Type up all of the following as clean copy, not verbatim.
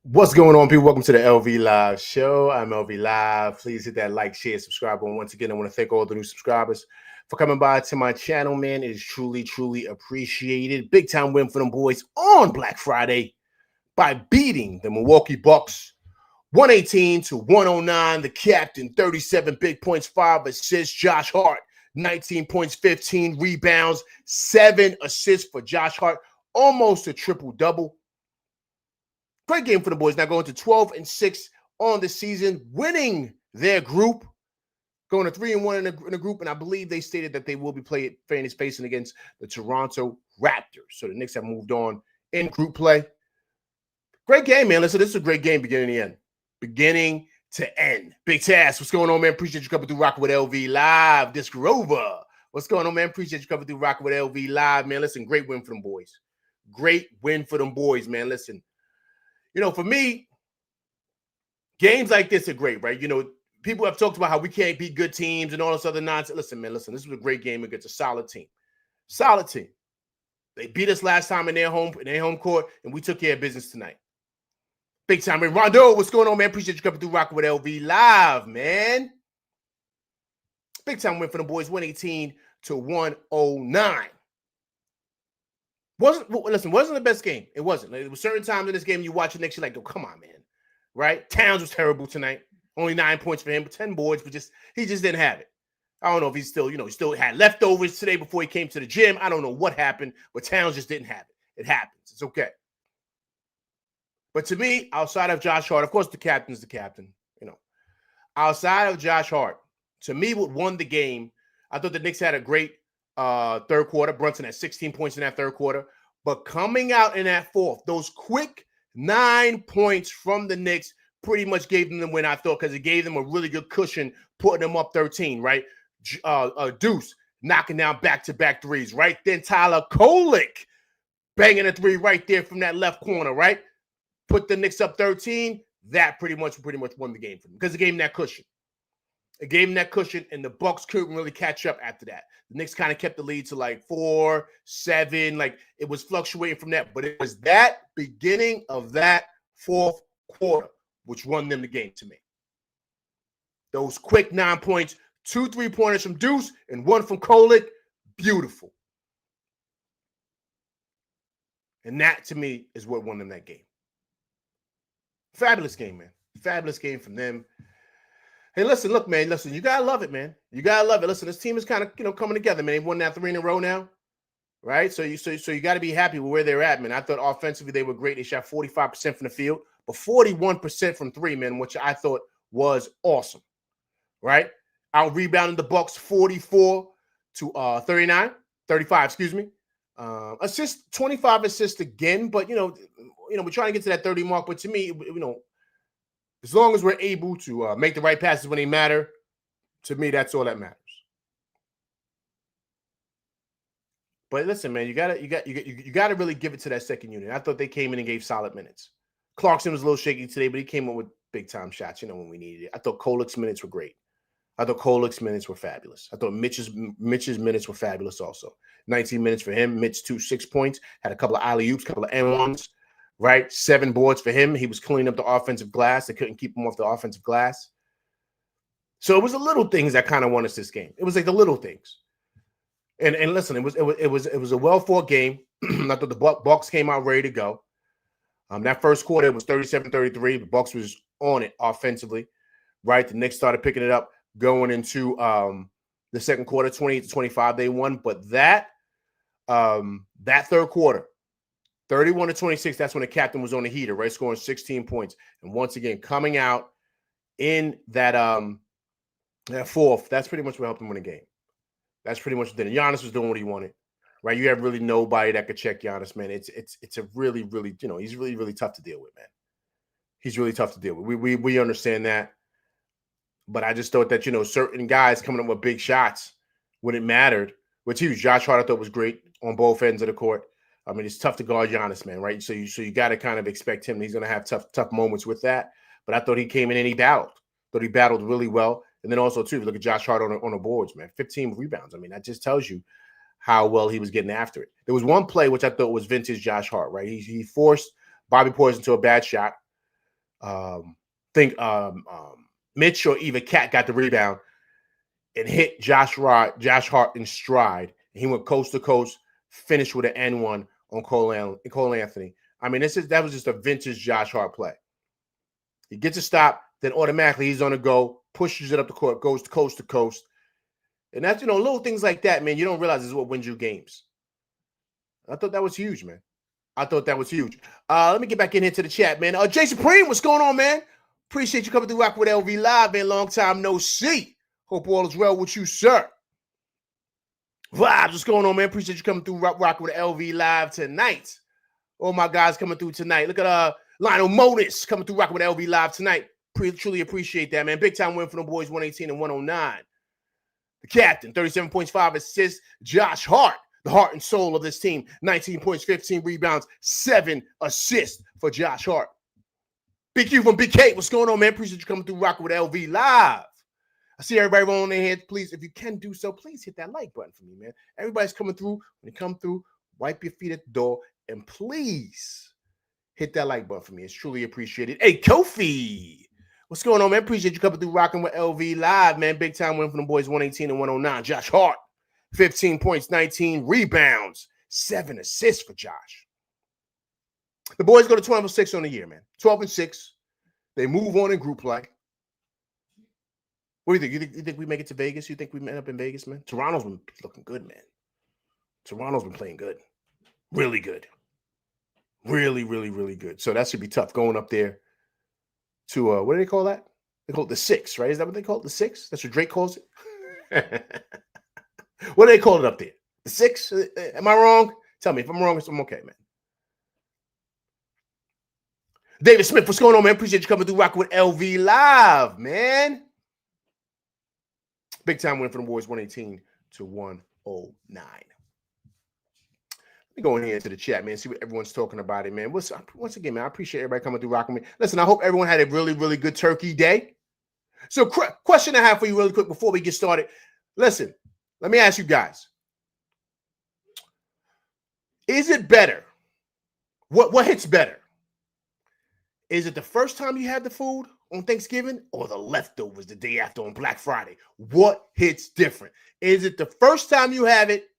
What's going on, people? Welcome to the LV Live Show. I'm LV Live. Please hit that like, share, subscribe button. Once again, I want to thank all the new subscribers for coming by to my channel, man. It is truly, truly appreciated. Big time win for them boys on Black Friday by beating the Milwaukee Bucks 118-109. The captain, 37 big points, 5 assists. Josh Hart, 19 points, 15 rebounds, 7 assists for Josh Hart. Almost a triple-double. Great game for the boys. Now going to 12-6 on the season, winning their group, going to 3-1 in the group, and I believe they stated that they will be facing against the Toronto Raptors. So the Knicks have moved on in group play. Great game, man. Listen, this is a great game beginning to end. Beginning to end. Big Task, what's going on, man? Appreciate you coming through rocking with LV Live. Disc Rover, what's going on, man? Appreciate you coming through rocking with LV Live, man. Listen, great win for them boys. Great win for them boys, man. Listen. You know, for me, games like this are great, right? You know, people have talked about how we can't beat good teams and all this other nonsense. Listen, man, listen, this was a great game against a solid team. Solid team. They beat us last time in their home court, and we took care of business tonight. Big time. Man, Rondo, what's going on, man? Appreciate you coming through rocking with LV Live, man. Big time win for the boys, 118-109. Wasn't the best game. It wasn't. There were certain times in this game you watch it next, you're like, oh, come on, man. Right? Towns was terrible tonight. Only 9 points for him, but 10 boards, but he just didn't have it. I don't know if he still had leftovers today before he came to the gym. I don't know what happened, but Towns just didn't have it. It happens. It's okay. But to me, outside of Josh Hart, of course, the captain's the captain. You know, outside of Josh Hart, to me, what won the game, I thought the Knicks had a great third quarter. Brunson had 16 points in that third quarter. But coming out in that fourth, those quick 9 points from the Knicks pretty much gave them the win, I thought, because it gave them a really good cushion, putting them up 13, right? Deuce knocking down back-to-back threes, right? Then Tyler Kolek banging a three right there from that left corner, right? Put the Knicks up 13. That pretty much won the game for them because it gave them that cushion. It gave them that cushion, and the Bucks couldn't really catch up after that. The Knicks kind of kept the lead to like 4, 7. Like, it was fluctuating from that. But it was that beginning of that fourth quarter which won them the game to me. Those quick 9 points, 2 3-pointers from Deuce and 1 from Kolek. Beautiful. And that, to me, is what won them that game. Fabulous game, man. Fabulous game from them. Hey, listen, look, man, listen, you got to love it, man. You got to love it. Listen, this team is kind of, coming together, man. They've won now 3 in a row now, right? So you got to be happy with where they're at, man. I thought offensively they were great. They shot 45% from the field, but 41% from 3, man, which I thought was awesome, right? Out-rebounding the Bucks 44 to 35, excuse me. 25 assists again, but, we're trying to get to that 30 mark, but to me, as long as we're able to make the right passes when they matter, to me, that's all that matters. But listen, man, you gotta really give it to that second unit. I thought they came in and gave solid minutes. Clarkson was a little shaky today, but he came in with big time shots, when we needed it. I thought Kolek's minutes were great. I thought Kolek's minutes were fabulous. I thought Mitch's minutes were fabulous also. 19 minutes for him. Mitch 6 points, had a couple of alley-oops, couple of N1s. Right? 7 boards for him. He was cleaning up the offensive glass. They couldn't keep him off the offensive glass. So it was the little things that kind of won us this game. It was like the little things. And listen, it was a well-fought game. I thought the Bucks came out ready to go. That first quarter, it was 37-33. The Bucks was on it offensively. Right? The Knicks started picking it up going into the second quarter, 28-25. They won. But that third quarter, 31-26, that's when the captain was on the heater, right? Scoring 16 points. And once again, coming out in that fourth, that's pretty much what helped him win the game. That's pretty much what did it. Giannis was doing what he wanted, right? You have really nobody that could check Giannis, man. It's a really, really, he's really, really tough to deal with, man. He's really tough to deal with. We understand that. But I just thought that, certain guys coming up with big shots when it mattered was huge. Josh Hart, I thought, was great on both ends of the court. I mean, it's tough to guard Giannis, man, right? So you got to kind of expect him. He's going to have tough moments with that. But I thought he came in and he battled. Thought he battled really well. And then also, too, if you look at Josh Hart on the boards, man, 15 rebounds. I mean, that just tells you how well he was getting after it. There was one play which I thought was vintage Josh Hart, right? He forced Bobby Portis into a bad shot, Mitch or either Cat got the rebound and hit Josh Hart in stride. And he went coast to coast, finished with an N1 on Cole Anthony. I mean, that was just a vintage Josh Hart play. He gets a stop, then automatically he's on the go, pushes it up the court, goes coast to coast. And that's, little things like that, man, you don't realize is what wins you games. I thought that was huge, man. I thought that was huge. Let me get back in here to the chat, man. Jay Supreme, what's going on, man? Appreciate you coming through Rock with LV Live, man. Long time no see. Hope all is well with you, sir. Vibes, what's going on, man? Appreciate you coming through Rock with LV Live tonight. All my guys coming through tonight. Look at Lionel Modis coming through Rock with LV Live tonight. Truly appreciate that, man. Big time win for the boys, 118 and 109. The captain, 37 points, 5 assists. Josh Hart, the heart and soul of this team, 19 points, 15 rebounds, 7 assists for Josh Hart. Big Q from Big K, what's going on, man? Appreciate you coming through Rocking with LV Live. I see everybody rolling their heads. Please, if you can do so, please hit that like button for me, man. Everybody's coming through. When you come through, wipe your feet at the door, and please hit that like button for me. It's truly appreciated. Hey, Kofi, what's going on, man? Appreciate you coming through Rocking with LV Live, man. Big time win for the boys, 118 and 109. Josh Hart, 15 points, 19 rebounds, 7 assists for Josh. The boys go to 12-6 on the year, man. 12-6. They move on in group play. What do you think? You think we make it to Vegas? You think we end up in Vegas, man? Toronto's been looking good, man. Toronto's been playing good. Really good. Really, really, really good. So that should be tough going up there to, what do they call that? They call it the 6, right? Is that what they call it? The 6? That's what Drake calls it? What do they call it up there? The 6? Am I wrong? Tell me. If I'm wrong, I'm okay, man. David Smith, what's going on, man? Appreciate you coming through Rocking with LV Live, man. Big time win for the Warriors, 118 to 109. Let me go in here into the chat, man, see what everyone's talking about it, man. Once again, man, I appreciate everybody coming through Rocking with me. Listen, I hope everyone had a really, really good turkey day. So question I have for you really quick before we get started. Listen, let me ask you guys. Is it better? What hits better? Is it the first time you had the food on Thanksgiving or the leftovers the day after on Black Friday? What hits different? Is it the first time you have it,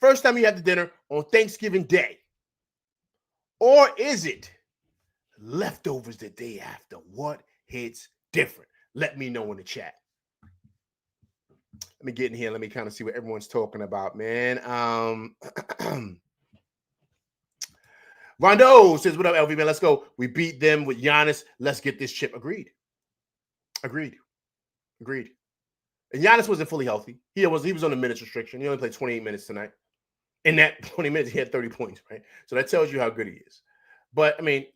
first time you have the dinner on Thanksgiving Day? Or is it leftovers the day after? What hits different? Let me know in the chat. Let me get in here. Let me kind of see what everyone's talking about, man. Rondo says, what up, LV, man? Let's go. We beat them with Giannis. Let's get this chip. Agreed. And Giannis wasn't fully healthy. He was on a minutes restriction. He only played 28 minutes tonight. In that 20 minutes, he had 30 points, right? So that tells you how good he is. But, I mean,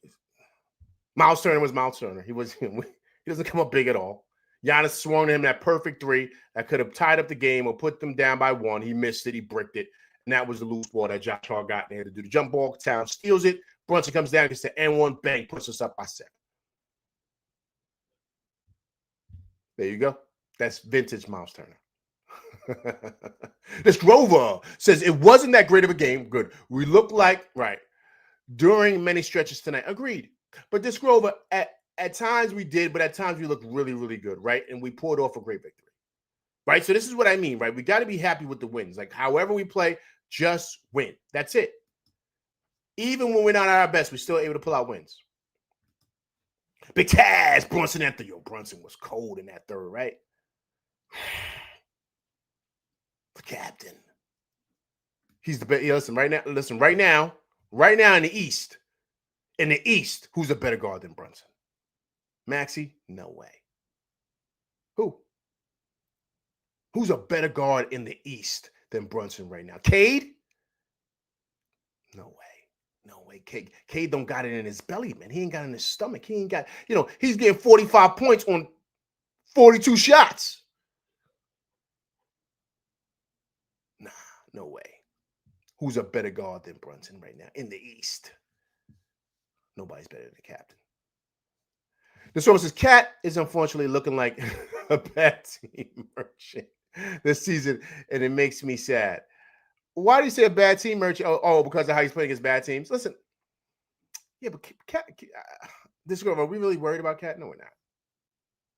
Miles Turner was Miles Turner. He doesn't come up big at all. Giannis swung at him that perfect 3 that could have tied up the game or put them down by 1. He missed it. He bricked it. And that was the loose ball that Josh Hart got there to do the jump ball. Town steals it. Brunson comes down, gets the N1, bang, puts us up by 7. There you go. That's vintage Miles Turner. This Grover says, it wasn't that great of a game. Good. We looked like, right, during many stretches tonight. Agreed. But this Grover, at times we did, but at times we looked really, really good, right? And we pulled off a great victory. Right? So this is what I mean, right? We got to be happy with the wins. Like, however we play, just win. That's it. Even when we're not at our best, we're still able to pull out wins. Big Taz, Brunson Anthony. Yo, Brunson was cold in that third, right? The captain. He's the best. Listen, right now in the East, who's a better guard than Brunson? Maxey? No way. Who? Who's a better guard in the East than Brunson right now? Cade? No way. Cade don't got it in his belly, man. He ain't got it in his stomach. He ain't got, he's getting 45 points on 42 shots. Nah, no way. Who's a better guard than Brunson right now in the East? Nobody's better than the captain. The source says, Cat is unfortunately looking like a bad team merchant this season, and it makes me sad. Why do you say a bad team merchant? Oh, because of how he's playing against bad teams. Listen, yeah, but Cat, This girl, are we really worried about Cat? No, we're not.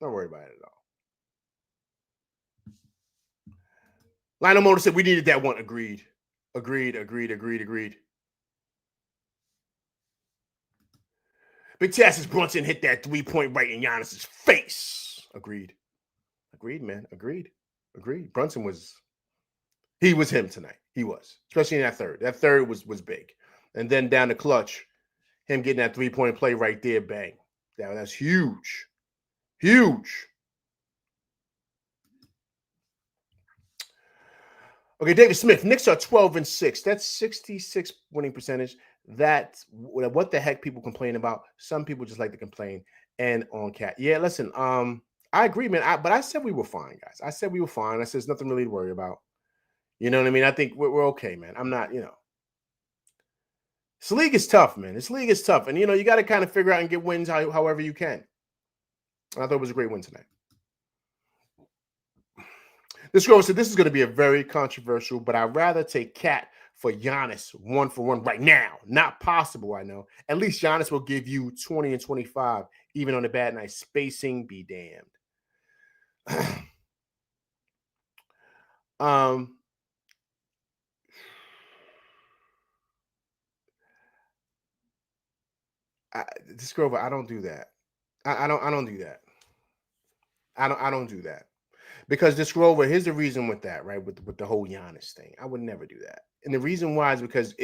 Not worried about it at all. Lionel Motor said we needed that one. Agreed. Big Tassis Brunson hit that 3-point right in Giannis's face. Agreed, man. Agreed. Brunson was him tonight. He was, especially in that third. That third was big. And then down the clutch, him getting that 3-point play right there, bang. That's huge. Huge. Okay, David Smith. Knicks are 12-6. That's 66 winning percentage. That's what the heck people complain about. Some people just like to complain. And on Cat. Yeah, listen, I agree, man. But I said we were fine, guys. I said we were fine. I said there's nothing really to worry about. You know what I mean? I think we're okay, man. I'm not, This league is tough, man. This league is tough. And, you got to kind of figure out and get wins however you can. I thought it was a great win tonight. This girl said this is going to be a very controversial, but I'd rather take Cat for Giannis 1-for-1 right now. Not possible, I know. At least Giannis will give you 20 and 25, even on a bad night. Spacing be damned. This girl, I don't do that. I don't do that. I don't do that. Because this Grover, here's the reason with that, right? With the whole Giannis thing. I would never do that. And the reason why is because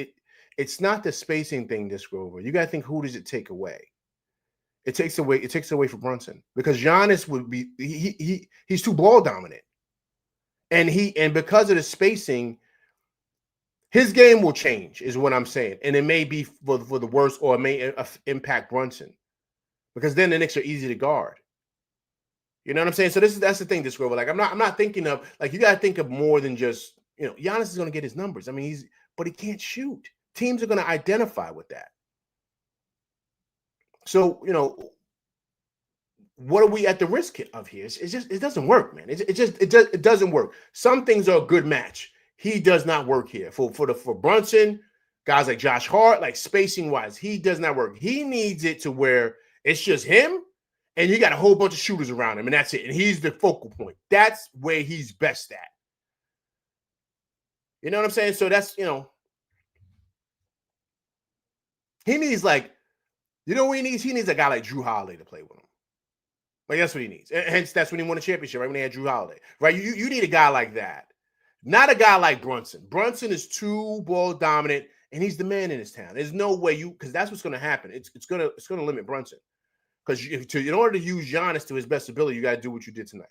it's not the spacing thing, this Grover. You got to think, who does it take away? It takes away from Brunson. Because Giannis would be he's too ball dominant. And because of the spacing, his game will change, is what I'm saying. And it may be for the worse, or it may impact Brunson. Because then the Knicks are easy to guard. You know what I'm saying? So that's the thing, this Grover. Like, I'm not thinking of, like, you got to think of more than just, Giannis is going to get his numbers. I mean, but he can't shoot. Teams are going to identify with that. So, what are we at the risk of here? It doesn't work, man. It doesn't work. Some things are a good match. He does not work here. For Brunson, guys like Josh Hart, like spacing wise, he does not work. He needs it to where it's just him, and you got a whole bunch of shooters around him, and that's it. And he's the focal point. That's where he's best at. You know what I'm saying? So that's, he needs, like, what he needs? He needs a guy like Drew Holiday to play with him. Like, that's what he needs. And hence, that's when he won a championship, right? When they had Drew Holiday, right? You need a guy like that. Not a guy like Brunson. Brunson is too ball dominant, and he's the man in his town. There's no way because that's what's going to happen. It's going to limit Brunson. Because in order to use Giannis to his best ability, you got to do what you did tonight.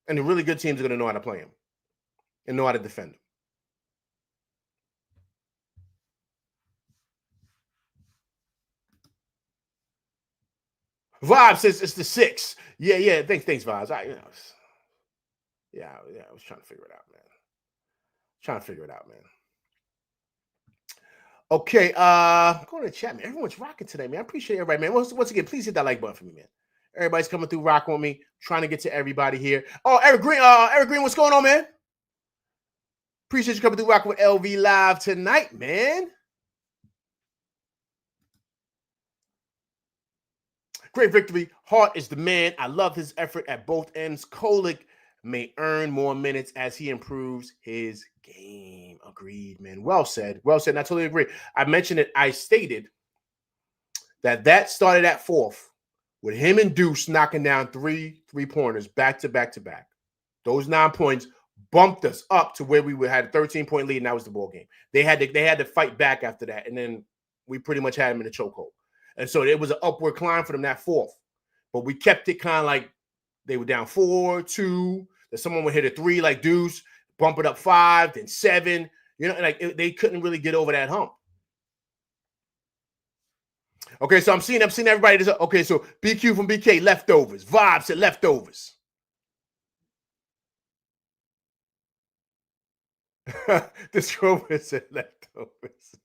And the really good teams are going to know how to play him and know how to defend him. Vibe says it's the 6. Yeah. Thanks, Vibes. I was trying to figure it out, man. Okay, go to the chat, man. Everyone's rocking today, man. I appreciate everybody, man. Once again, please hit that like button for me, man. Everybody's coming through, rocking with me, trying to get to everybody here. Oh, Eric Green, what's going on, man? Appreciate you coming through, rocking with LV Live tonight, man. Great victory. Hart is the man. I love his effort at both ends. Kolek may earn more minutes as he improves his game. Agreed, man. Well said. And I totally agree. I mentioned it. I stated that started at 4th with him and Deuce knocking down three-pointers back to back. Those 9 points bumped us up to where we had a 13-point lead, and that was the ball game. They had to fight back after that, and then we pretty much had him in a chokehold. And so it was an upward climb for them that 4th. But we kept it kind of like they were down 4-2. Then someone would hit a 3 like Deuce, bump it up 5, then 7. They couldn't really get over that hump. Okay, so I'm seeing everybody. Okay, so BQ from BK, leftovers. Vibe said leftovers. This Rover said leftovers.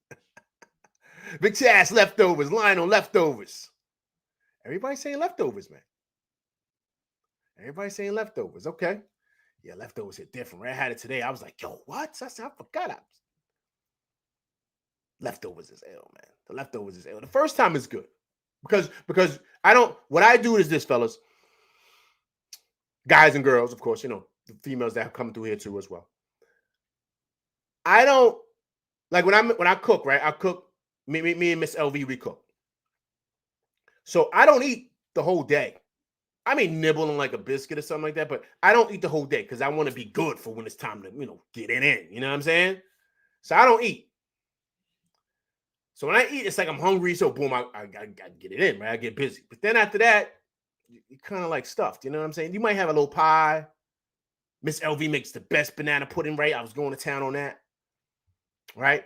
Big Chaz, leftovers. Lionel, leftovers. Everybody saying leftovers, man. Everybody saying leftovers. Okay. Yeah, leftovers hit different. Right? I had it today. I was like, yo, what? I forgot. leftovers is ill, man. The leftovers is ill. The first time is good because what I do is this, fellas, guys and girls, of course, the females that have come through here too as well. I don't like when I cook, right? I cook, me and Miss LV, we cook. So I don't eat the whole day. I may nibble on like a biscuit or something like that, but I don't eat the whole day because I want to be good for when it's time to, get it in. You know what I'm saying? So I don't eat. So when I eat, it's like I'm hungry. So boom, I got to get it in, right? I get busy. But then after that, you're kind of like stuffed. You know what I'm saying? You might have a little pie. Miss LV makes the best banana pudding, right? I was going to town on that, right?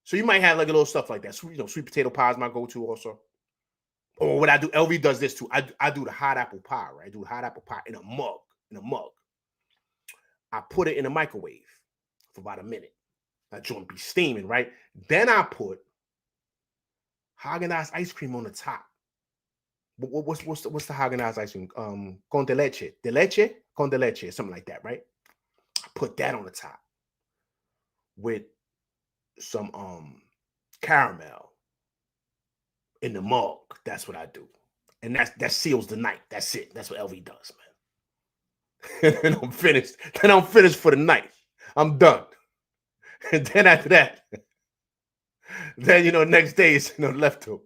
So you might have like a little stuff like that. Sweet potato pie is my go-to also. Or what I do, LV does this too. I do the hot apple pie, right? I do the hot apple pie in a mug. I put it in the microwave for about a minute. That joint be steaming, right? Then I put Haagen-Dazs ice cream on the top. What's the Haagen-Dazs ice cream? Con de leche, con de leche, something like that, right? I put that on the top with some caramel in the mug. That's what I do, and that seals the night. That's it. That's what LV does, man. And I'm finished. Then I'm finished for the night. I'm done. And then after that, then next day is leftovers.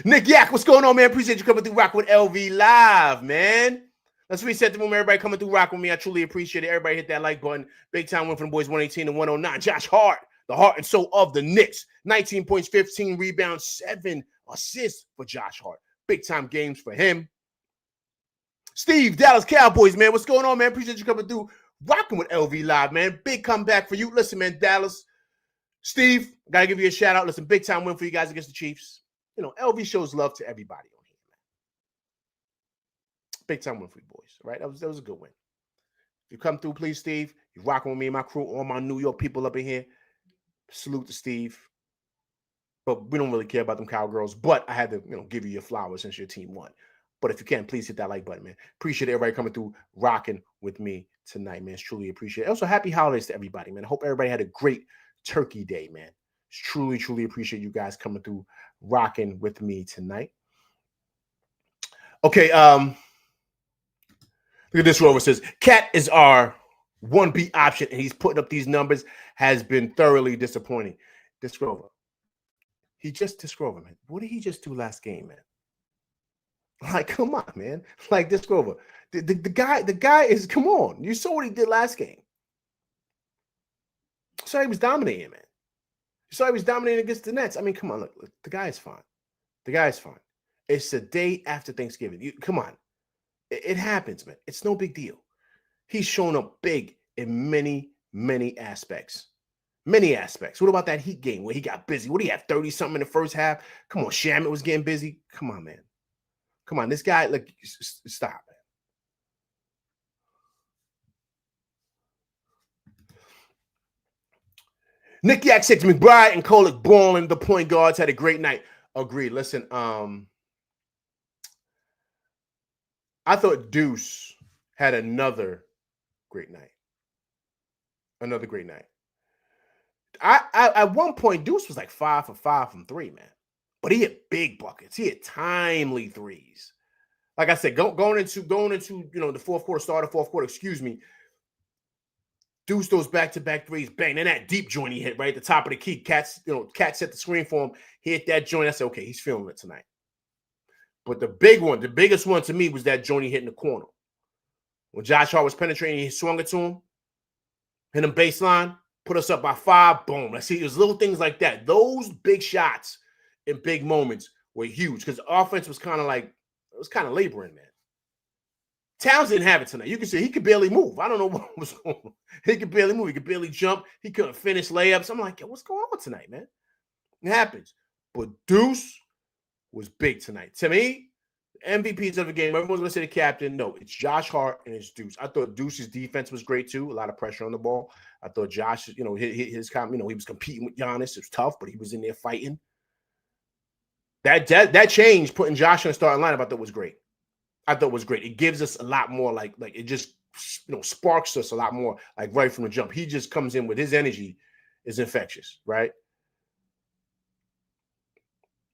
Nick Yak, what's going on, man? Appreciate you coming through Rock with LV Live, man. Let's reset the room. Everybody coming through Rock with me. I truly appreciate it. Everybody hit that like button. Big time win for the boys, 118 to 109. Josh Hart, the heart and soul of the Knicks. 19 points, 15 rebounds, 7 assists for Josh Hart. Big time games for him. Steve, Dallas Cowboys, man. What's going on, man? Appreciate you coming through Rocking with LV Live, man. Big comeback for you. Listen, man, Dallas. Steve, got to give you a shout out. Listen, big time win for you guys against the Chiefs. LV shows love to everybody on here, man. Big time win for you boys, right? That was a good win. If you come through, please, Steve. You're rocking with me and my crew, all my New York people up in here. Salute to Steve. But we don't really care about them Cowgirls. But I had to, give you your flowers since your team won. But if you can, please hit that like button, man. Appreciate everybody coming through, rocking with me tonight, man. It's truly appreciate it. Also, happy holidays to everybody, man. I hope everybody had a great Turkey Day, man. It's truly appreciate you guys coming through, rocking with me tonight. Okay, look at this. Rover says, Cat is our 1B option, and he's putting up these numbers, has been thoroughly disappointing. This Rover. This Rover, man. What did he just do last game, man? Like, come on, man. Like, this Rover. The guy is, come on. You saw what he did last game. So he was dominating, man. You saw he was dominating against the Nets. I mean, come on, look, the guy is fine. The guy is fine. It's the day after Thanksgiving. Come on. It happens, man. It's no big deal. He's shown up big in many aspects. Many aspects. What about that Heat game where he got busy? What do you have, 30-something in the first half? Come on, Shamet was getting busy. Come on, man. Come on, this guy, like, stop, man. Nick Yak 6, McBride and Kolek balling. The point guards had a great night. Agreed. Listen, I thought Deuce had another great night. Another great night. I at one point, Deuce was like 5 for 5 from 3, man. But he had big buckets. He had timely threes. Like I said, going into the fourth quarter, start of fourth quarter, Deuce those back-to-back threes, bang. Then that deep joint he hit right at the top of the key. Cat set the screen for him. He hit that joint. I said, okay, he's feeling it tonight. But the biggest one to me was that joint he hit in the corner. When Josh Hart was penetrating, he swung it to him, hit him baseline, put us up by 5, boom. Let's see, there's little things like that. Those big shots in big moments were huge because the offense was kind of laboring, man. Towns didn't have it tonight. You can see he could barely move. I don't know what was going on. He could barely move. He could barely jump. He couldn't finish layups. I'm like, yo, what's going on tonight, man? It happens. But Deuce was big tonight. To me, MVPs of the game, everyone's going to say the captain. No, it's Josh Hart and it's Deuce. I thought Deuce's defense was great, too. A lot of pressure on the ball. I thought Josh, he was competing with Giannis. It was tough, but he was in there fighting. That change, putting Josh in the starting lineup, I thought was great. It gives us a lot more, like it just, sparks us a lot more, like right from the jump. He just comes in with his energy is infectious, right?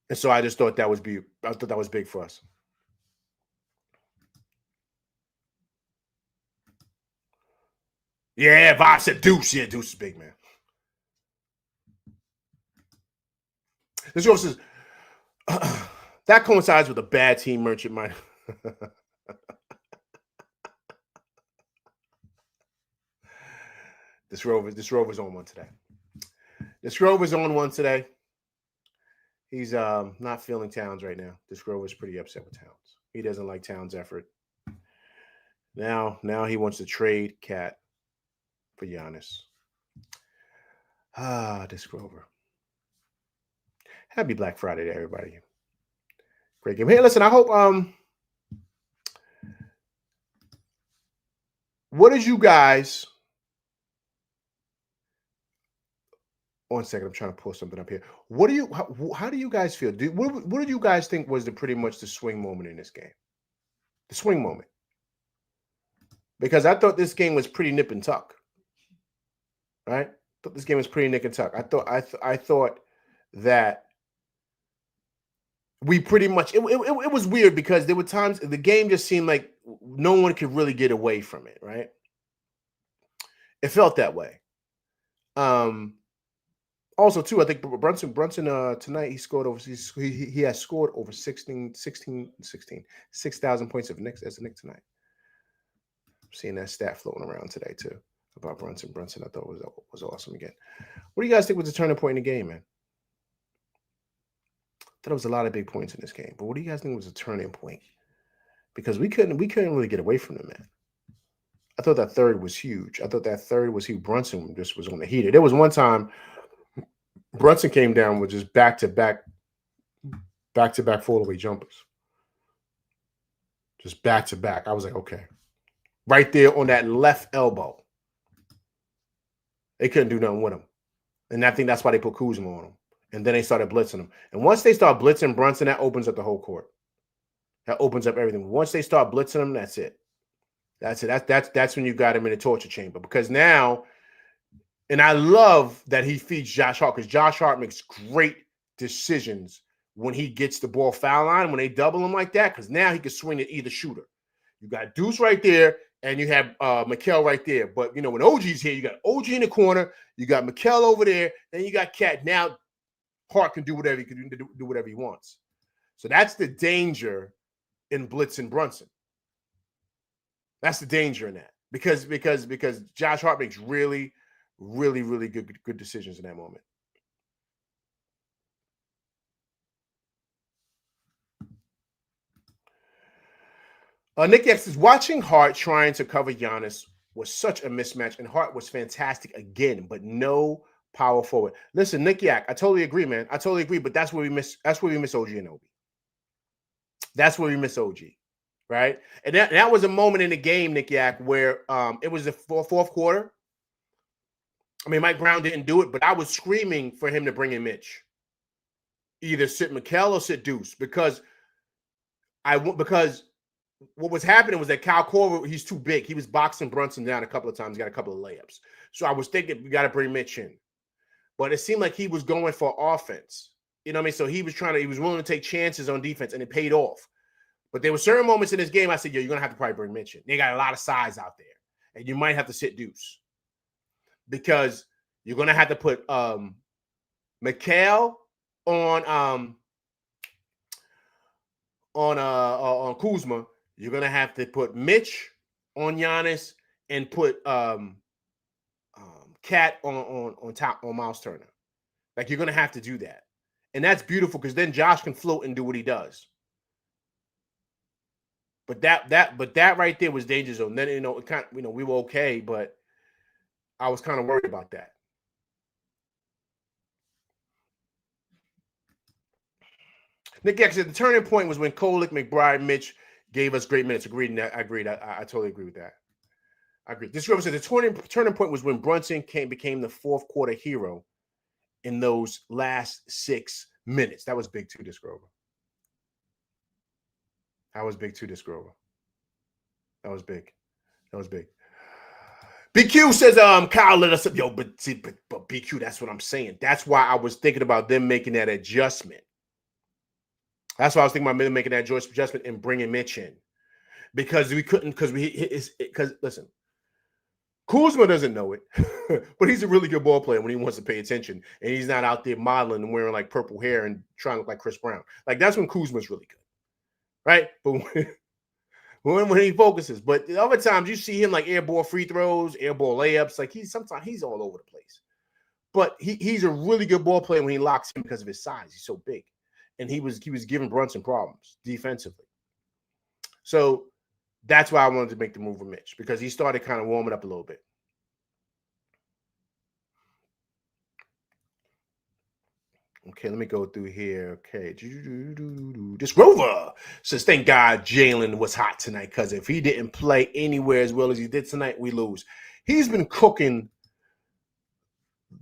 And so I just thought that was big. I thought that was big for us. Yeah, Bob said Deuce. Yeah, Deuce is big, man. This girl says that coincides with a bad team merchant mind. This Rover's on one today. This Rover's on one today. He's not feeling Towns right now. This Rover's pretty upset with Towns. He doesn't like Towns' effort. Now he wants to trade Cat for Giannis. This Grover. Happy Black Friday to everybody. Great game. Hey, listen, I hope what did you guys 1 second, I'm trying to pull something up here. How do you guys feel? What did you guys think was pretty much the swing moment in this game? The swing moment. Because I thought this game was pretty nip and tuck. Right? I thought this game was pretty nip and tuck. I thought that we pretty much it was weird because there were times the game just seemed like no one could really get away from it, right? It felt that way. Also, too, I think Brunson tonight he scored over. He has scored over 6,000 points as a Knick tonight. I'm seeing that stat floating around today too about Brunson. Brunson, I thought was awesome again. What do you guys think was the turning point in the game, man? I thought there was a lot of big points in this game, but what do you guys think was a turning point? Because we couldn't really get away from them, man. I thought that third was huge. I thought that third was huge. Brunson just was on the heater. There was one time Brunson came down with just back-to-back fall-away jumpers. Just back-to-back. I was like, okay. Right there on that left elbow. They couldn't do nothing with him. And I think that's why they put Kuzma on him. And then they started blitzing him. And once they start blitzing Brunson, that opens up the whole court. That opens up everything. Once they start blitzing him, that's it. That's it. That's when you got him in a torture chamber. Because now, and I love that he feeds Josh Hart, because Josh Hart makes great decisions when he gets the ball foul line, when they double him like that, because now he can swing at either shooter. You got Deuce right there, and you have Mikal right there. But, you know, when OG's here, you got OG in the corner, you got Mikal over there, then you got Cat. Now Hart can do whatever he can do whatever he wants. So that's the danger in blitzing Brunson. That's the danger in that. Because Josh Hart makes really good decisions in that moment. Nick X is watching Hart trying to cover Giannis was such a mismatch, and Hart was fantastic again, but no power forward. Listen, Nick Yak, I totally agree, man. I totally agree, but that's where we miss OG and Obi. That's where we miss OG, right? And that was a moment in the game, Nick Yak, where it was the fourth quarter. I mean, Mike Brown didn't do it, but I was screaming for him to bring in Mitch. Either sit Mikal or sit Deuce, because what was happening was that Kyle Korver, he's too big. He was boxing Brunson down a couple of times, got a couple of layups. So I was thinking we got to bring Mitch in. But it seemed like he was going for offense. You know what I mean? So he was willing to take chances on defense, and it paid off. But there were certain moments in this game I said, yo, you're going to have to probably bring Mitch in. They got a lot of size out there. And you might have to sit Deuce. Because you're going to have to put Mikal on Kuzma. You're going to have to put Mitch on Giannis and put Cat on top on Miles Turner. Like, you're going to have to do that. And that's beautiful, because then Josh can float and do what he does. But that right there was danger zone. Then, you know, we were okay, but I was kind of worried about that. Nick X said the turning point was when Kolek, McBride, Mitch gave us great minutes. Agreed. I totally agree with that. I agree. This Grover said the turning point was when Brunson became the fourth quarter hero in those last 6 minutes. That was big too, this Grover. That was big too, this Grover. That was big. BQ says, Kyle let us up. Yo, but BQ, that's what I'm saying. That's why I was thinking about them making that adjustment. That's why I was thinking about making that George adjustment and bringing Mitch in. Because we couldn't, because listen, Kuzma doesn't know it, but he's a really good ball player when he wants to pay attention, and he's not out there modeling and wearing like purple hair and trying to look like Chris Brown. Like that's when Kuzma's really good, right? But when he focuses, but the other times you see him like airball free throws, airball layups, like sometimes he's all over the place. But he's a really good ball player when he locks in because of his size. He's so big, and he was giving Brunson problems defensively. So that's why I wanted to make the move with Mitch, because he started kind of warming up a little bit. Okay, let me go through here. Okay. This Grover says, thank God Jalen was hot tonight, because if he didn't play anywhere as well as he did tonight, we lose. He's been cooking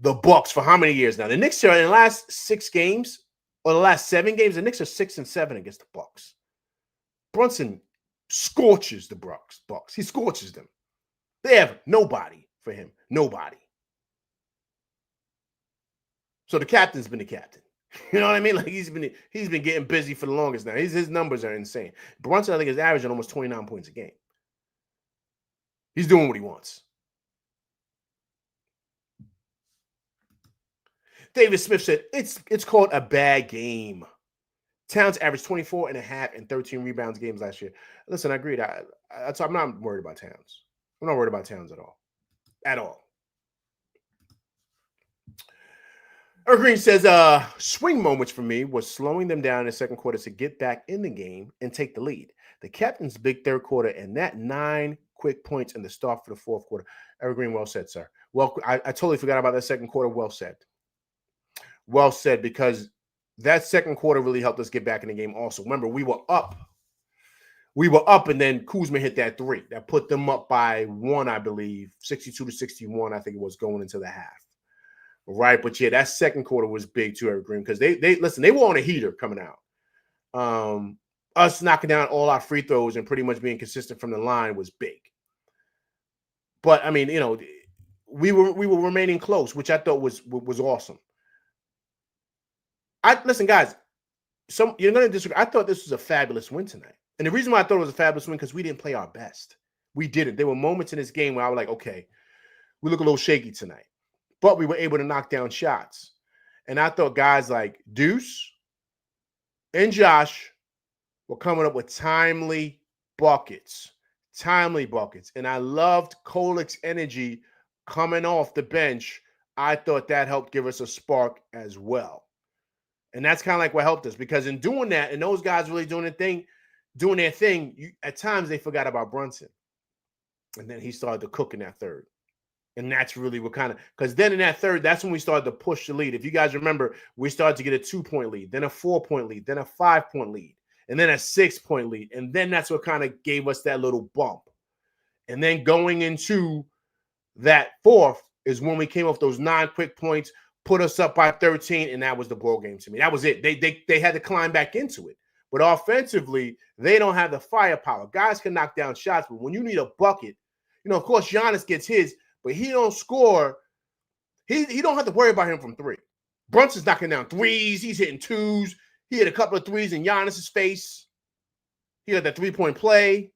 the Bucks for how many years now? The Knicks are in the last 6 games, or the last 7 games, the Knicks are 6-7 against the Bucks. Brunson scorches the Bucks. He scorches them. They have nobody for him. Nobody. So the captain's been the captain. You know what I mean? Like he's been getting busy for the longest now. His numbers are insane. Brunson, I think, is averaging almost 29 points a game. He's doing what he wants. David Smith said, it's called a bad game. Towns averaged 24.5 and 13 rebounds games last year. Listen, I agreed. I'm not worried about Towns. I'm not worried about Towns at all. At all. Green says, swing moments for me was slowing them down in the second quarter to get back in the game and take the lead. The captain's big third quarter and that 9 quick points in the start for the fourth quarter. Evergreen, well said, sir. Well, I totally forgot about that second quarter. Well said. Well said, because that second quarter really helped us get back in the game also. Remember, we were up. And then Kuzma hit that 3. That put them up by 1, I believe, 62-61, I think it was, going into the half. Right, but yeah, that second quarter was big too, Evergreen, because they were on a heater coming out. Us knocking down all our free throws and pretty much being consistent from the line was big. But I mean, we were remaining close, which I thought was awesome. Listen, guys, you're going to disagree. I thought this was a fabulous win tonight, and the reason why I thought it was a fabulous win because we didn't play our best. We didn't. There were moments in this game where I was like, okay, we look a little shaky tonight. But we were able to knock down shots. And I thought guys like Deuce and Josh were coming up with timely buckets. And I loved Kolik's energy coming off the bench. I thought that helped give us a spark as well. And that's kind of like what helped us, because in doing that, and those guys really doing their thing, at times they forgot about Brunson. And then he started to cook in that third. And that's really what kind of, because then in that third, that's when we started to push the lead. If you guys remember, we started to get a 2-point lead, then a 4-point lead, then a 5-point lead, and then a 6-point lead. And then that's what kind of gave us that little bump. And then going into that fourth is when we came off those 9 quick points, put us up by 13, and that was the ball game to me. That was it. They had to climb back into it. But offensively, they don't have the firepower. Guys can knock down shots, but when you need a bucket, of course, Giannis gets his, but he don't score. He don't have to worry about him from 3. Brunson's knocking down 3s. He's hitting 2s. He hit a couple of 3s in Giannis's face. He had that 3-point play.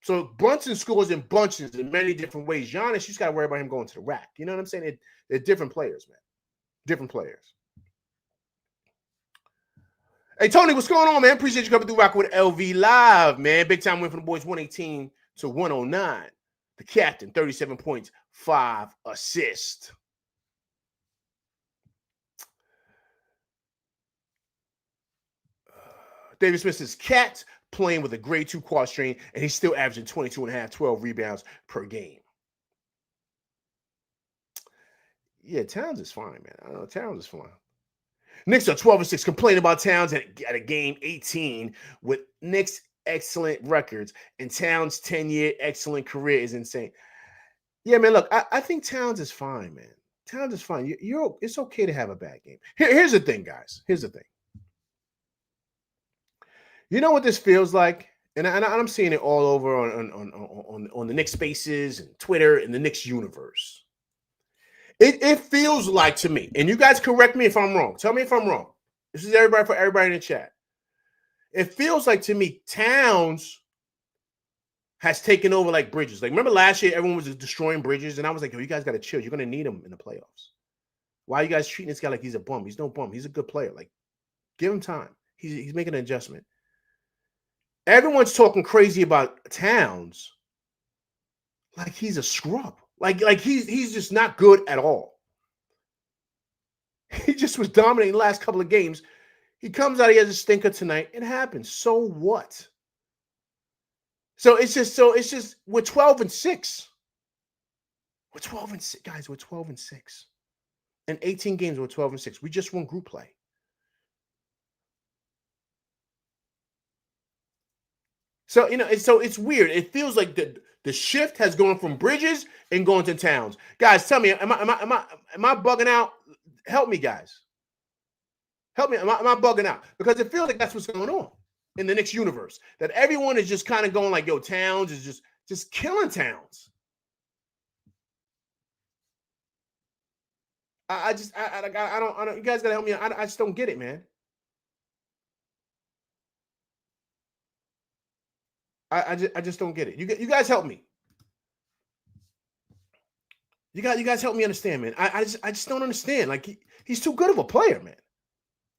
So Brunson scores in bunches in many different ways. Giannis, you just got to worry about him going to the rack. You know what I'm saying? They're different players, man. Different players. Hey, Tony, what's going on, man? Appreciate you coming through rocking with LV Live, man. Big time win for the boys, 118-109. The captain, 37 points, 5 assists. David Smith says, Cat playing with a grade 2 quad strain, and he's still averaging 22.5, 12 rebounds per game. Yeah, Towns is fine, man. I know Towns is fine. Knicks are 12-6, complaining about Towns at a game 18 with Knicks excellent records, and Towns' 10-year excellent career is insane. Yeah, man, look, I think Towns is fine, man. Towns is fine. It's okay to have a bad game. Here's the thing, guys. Here's the thing. You know what this feels like? And I'm seeing it all over on the Knicks spaces and Twitter and the Knicks universe. It feels like to me, and you guys correct me if I'm wrong. Tell me if I'm wrong. This is for everybody in the chat. It feels like to me, Towns has taken over like Bridges. Like, remember last year, everyone was destroying Bridges, and I was like, yo, you guys got to chill. You're going to need him in the playoffs. Why are you guys treating this guy like he's a bum? He's no bum. He's a good player. Like, give him time. He's making an adjustment. Everyone's talking crazy about Towns like he's a scrub. Like he's just not good at all. He just was dominating the last couple of games. He comes out, he has a stinker tonight. It happens. So what? So it's just we're 12-6. We're 12-6, guys. We're 12-6. In 18 games, we're 12-6. We just won group play. So, it's weird. It feels like the shift has gone from Bridges and going to Towns. Guys, tell me, am I bugging out? Help me, guys. Help me. Am I bugging out? Because it feels like that's what's going on in the Knicks universe. That everyone is just kind of going like, yo, Towns is just killing Towns. I don't. You guys gotta help me. I just don't get it, man. I just don't get it. You guys help me. You guys help me understand, man. I just don't understand. Like he's too good of a player, man.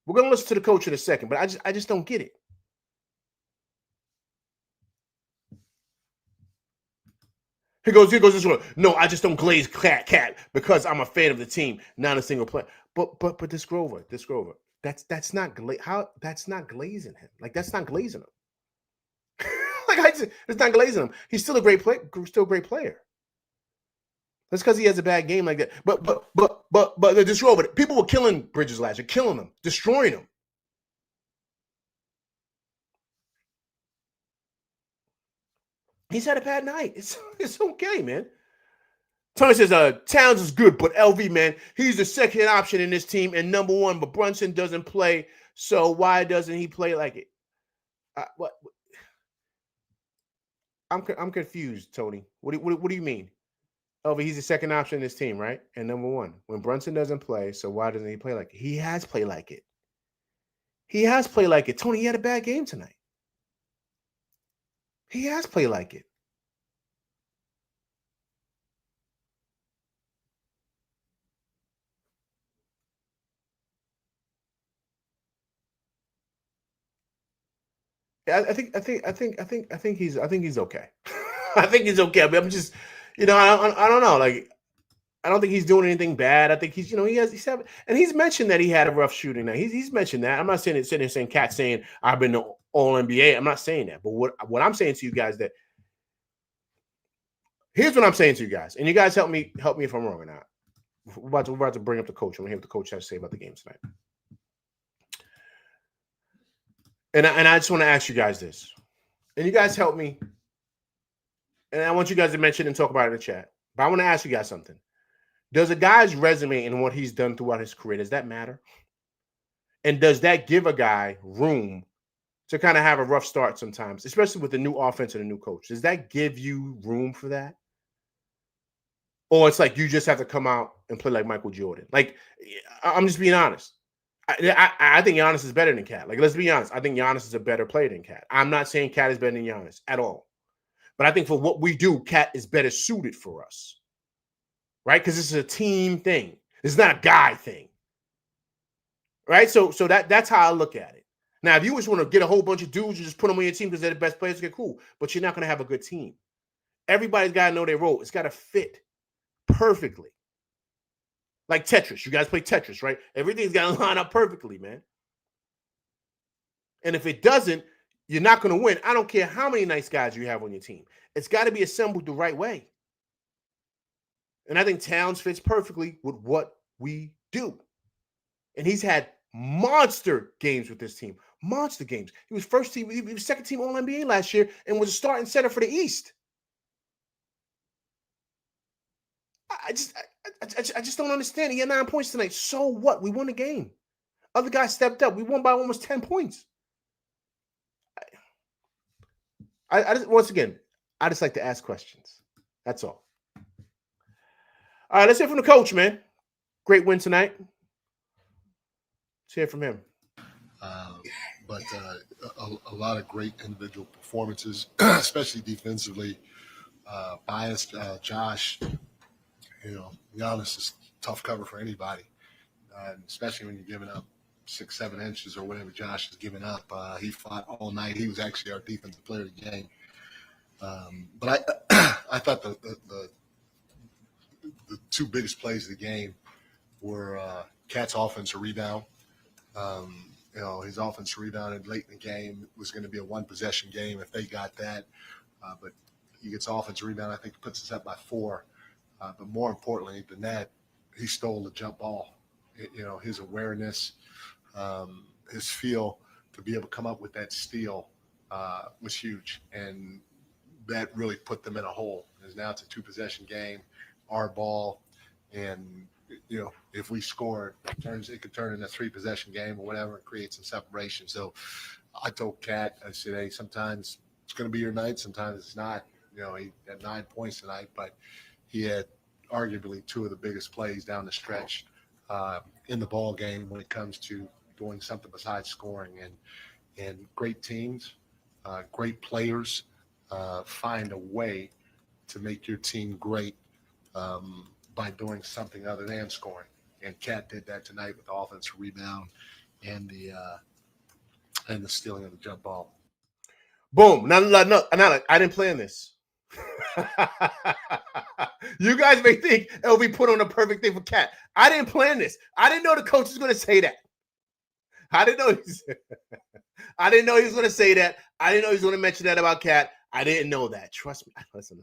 We're gonna listen to the coach in a second, but I just don't get it. He goes this one. No, I just don't glaze cat because I'm a fan of the team, not a single player. But this Grover, that's not that's not glazing him. Like that's not glazing him. It's not glazing him. He's still a great player. That's because he has a bad game like that. But this Grover, people were killing Bridges last year, killing him, destroying him. He's had a bad night. It's okay, man. Tony says, Towns is good, but LV, man, he's the second option in this team and number one, but Brunson doesn't play, so why doesn't he play like it? What? I'm confused, Tony. What do you mean? LV, he's the second option in this team, right? And number one, when Brunson doesn't play, so why doesn't he play like it? He has played like it. He has played like it. Tony, he had a bad game tonight. He has played like it. I think he's okay. I think he's okay. I mean, I'm just, I don't know. Like, I don't think he's doing anything bad. I think he's and he's mentioned that he had a rough shooting night. He's mentioned that. I'm not saying sitting there saying Cat saying I've been to All NBA. I'm not saying that. But what I'm saying to you guys that here's what I'm saying to you guys, and you guys help me if I'm wrong or not. We're about to bring up the coach. I'm gonna hear what the coach has to say about the game tonight. And I just want to ask you guys this, and you guys help me. And I want you guys to mention and talk about it in the chat. But I want to ask you guys something. Does a guy's resume and what he's done throughout his career, does that matter? And does that give a guy room to kind of have a rough start sometimes, especially with the new offense and a new coach? Does that give you room for that? Or it's like you just have to come out and play like Michael Jordan? Like, I'm just being honest. I think Giannis is better than Cat. Like, let's be honest. I think Giannis is a better player than Cat. I'm not saying Cat is better than Giannis at all. But I think for what we do, Cat is better suited for us. Right? Because this is a team thing. It's not a guy thing. Right? So that's how I look at it. Now, if you just want to get a whole bunch of dudes and just put them on your team because they're the best players, okay, cool. But you're not going to have a good team. Everybody's got to know their role. It's got to fit perfectly. Like Tetris. You guys play Tetris, right? Everything's got to line up perfectly, man. And if it doesn't, you're not going to win. I don't care how many nice guys you have on your team. It's got to be assembled the right way. And I think Towns fits perfectly with what we do. And he's had monster games with this team. Monster games. He was first team. He was second team All-NBA last year and was a starting center for the East. I just don't understand. He had 9 points tonight. So what? We won the game. Other guys stepped up. We won by almost 10 points. I just, once again, I just like to ask questions. That's all. All right, let's hear from the coach, man. Great win tonight. Let's hear from him. but a lot of great individual performances, especially defensively. Biased Josh, Giannis is tough cover for anybody, especially when you're giving up 6-7 inches or whatever Josh is giving up. He fought all night. He was actually our defensive player of the game. But I thought the two biggest plays of the game were Cat's offensive rebound. His offensive rebound late in the game was going to be a one-possession game if they got that. But he gets offensive rebound. I think puts us up by 4. But more importantly than that, he stole the jump ball. His awareness, his feel to be able to come up with that steal was huge. And that really put them in a hole. Because now it's a 2-possession game, our ball, and if we score, it could turn into a 3-possession game or whatever, and create some separation. So I told Cat, I said, hey, sometimes it's going to be your night, sometimes it's not. He had 9 points tonight, but he had arguably 2 of the biggest plays down the stretch in the ball game when it comes to doing something besides scoring. And great teams, great players find a way to make your team great by doing something other than scoring. And Cat did that tonight with the offensive rebound and the stealing of the jump ball. Boom. No, I didn't plan this. You guys may think LV put on a perfect thing for Cat. I didn't plan this. I didn't know the coach was going to say that. I didn't know he was going to say that. I didn't know he was going to mention that about Cat. I didn't know that. Trust me. Listen.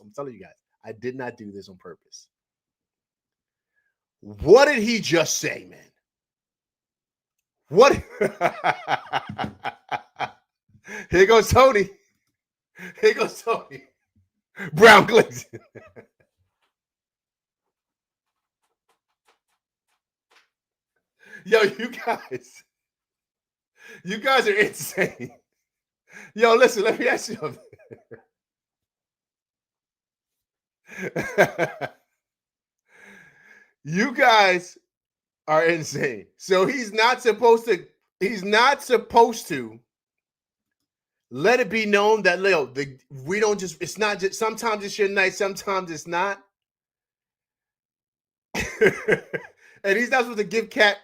I'm telling you guys, I did not do this on purpose. What did he just say, man? What? Here goes Tony. Brown glaze. Yo, you guys are insane. Yo, listen, let me ask you something. You guys are insane. So he's not supposed to let it be known that we don't just, it's not just, sometimes it's your night, sometimes it's not. And he's not supposed to give Cat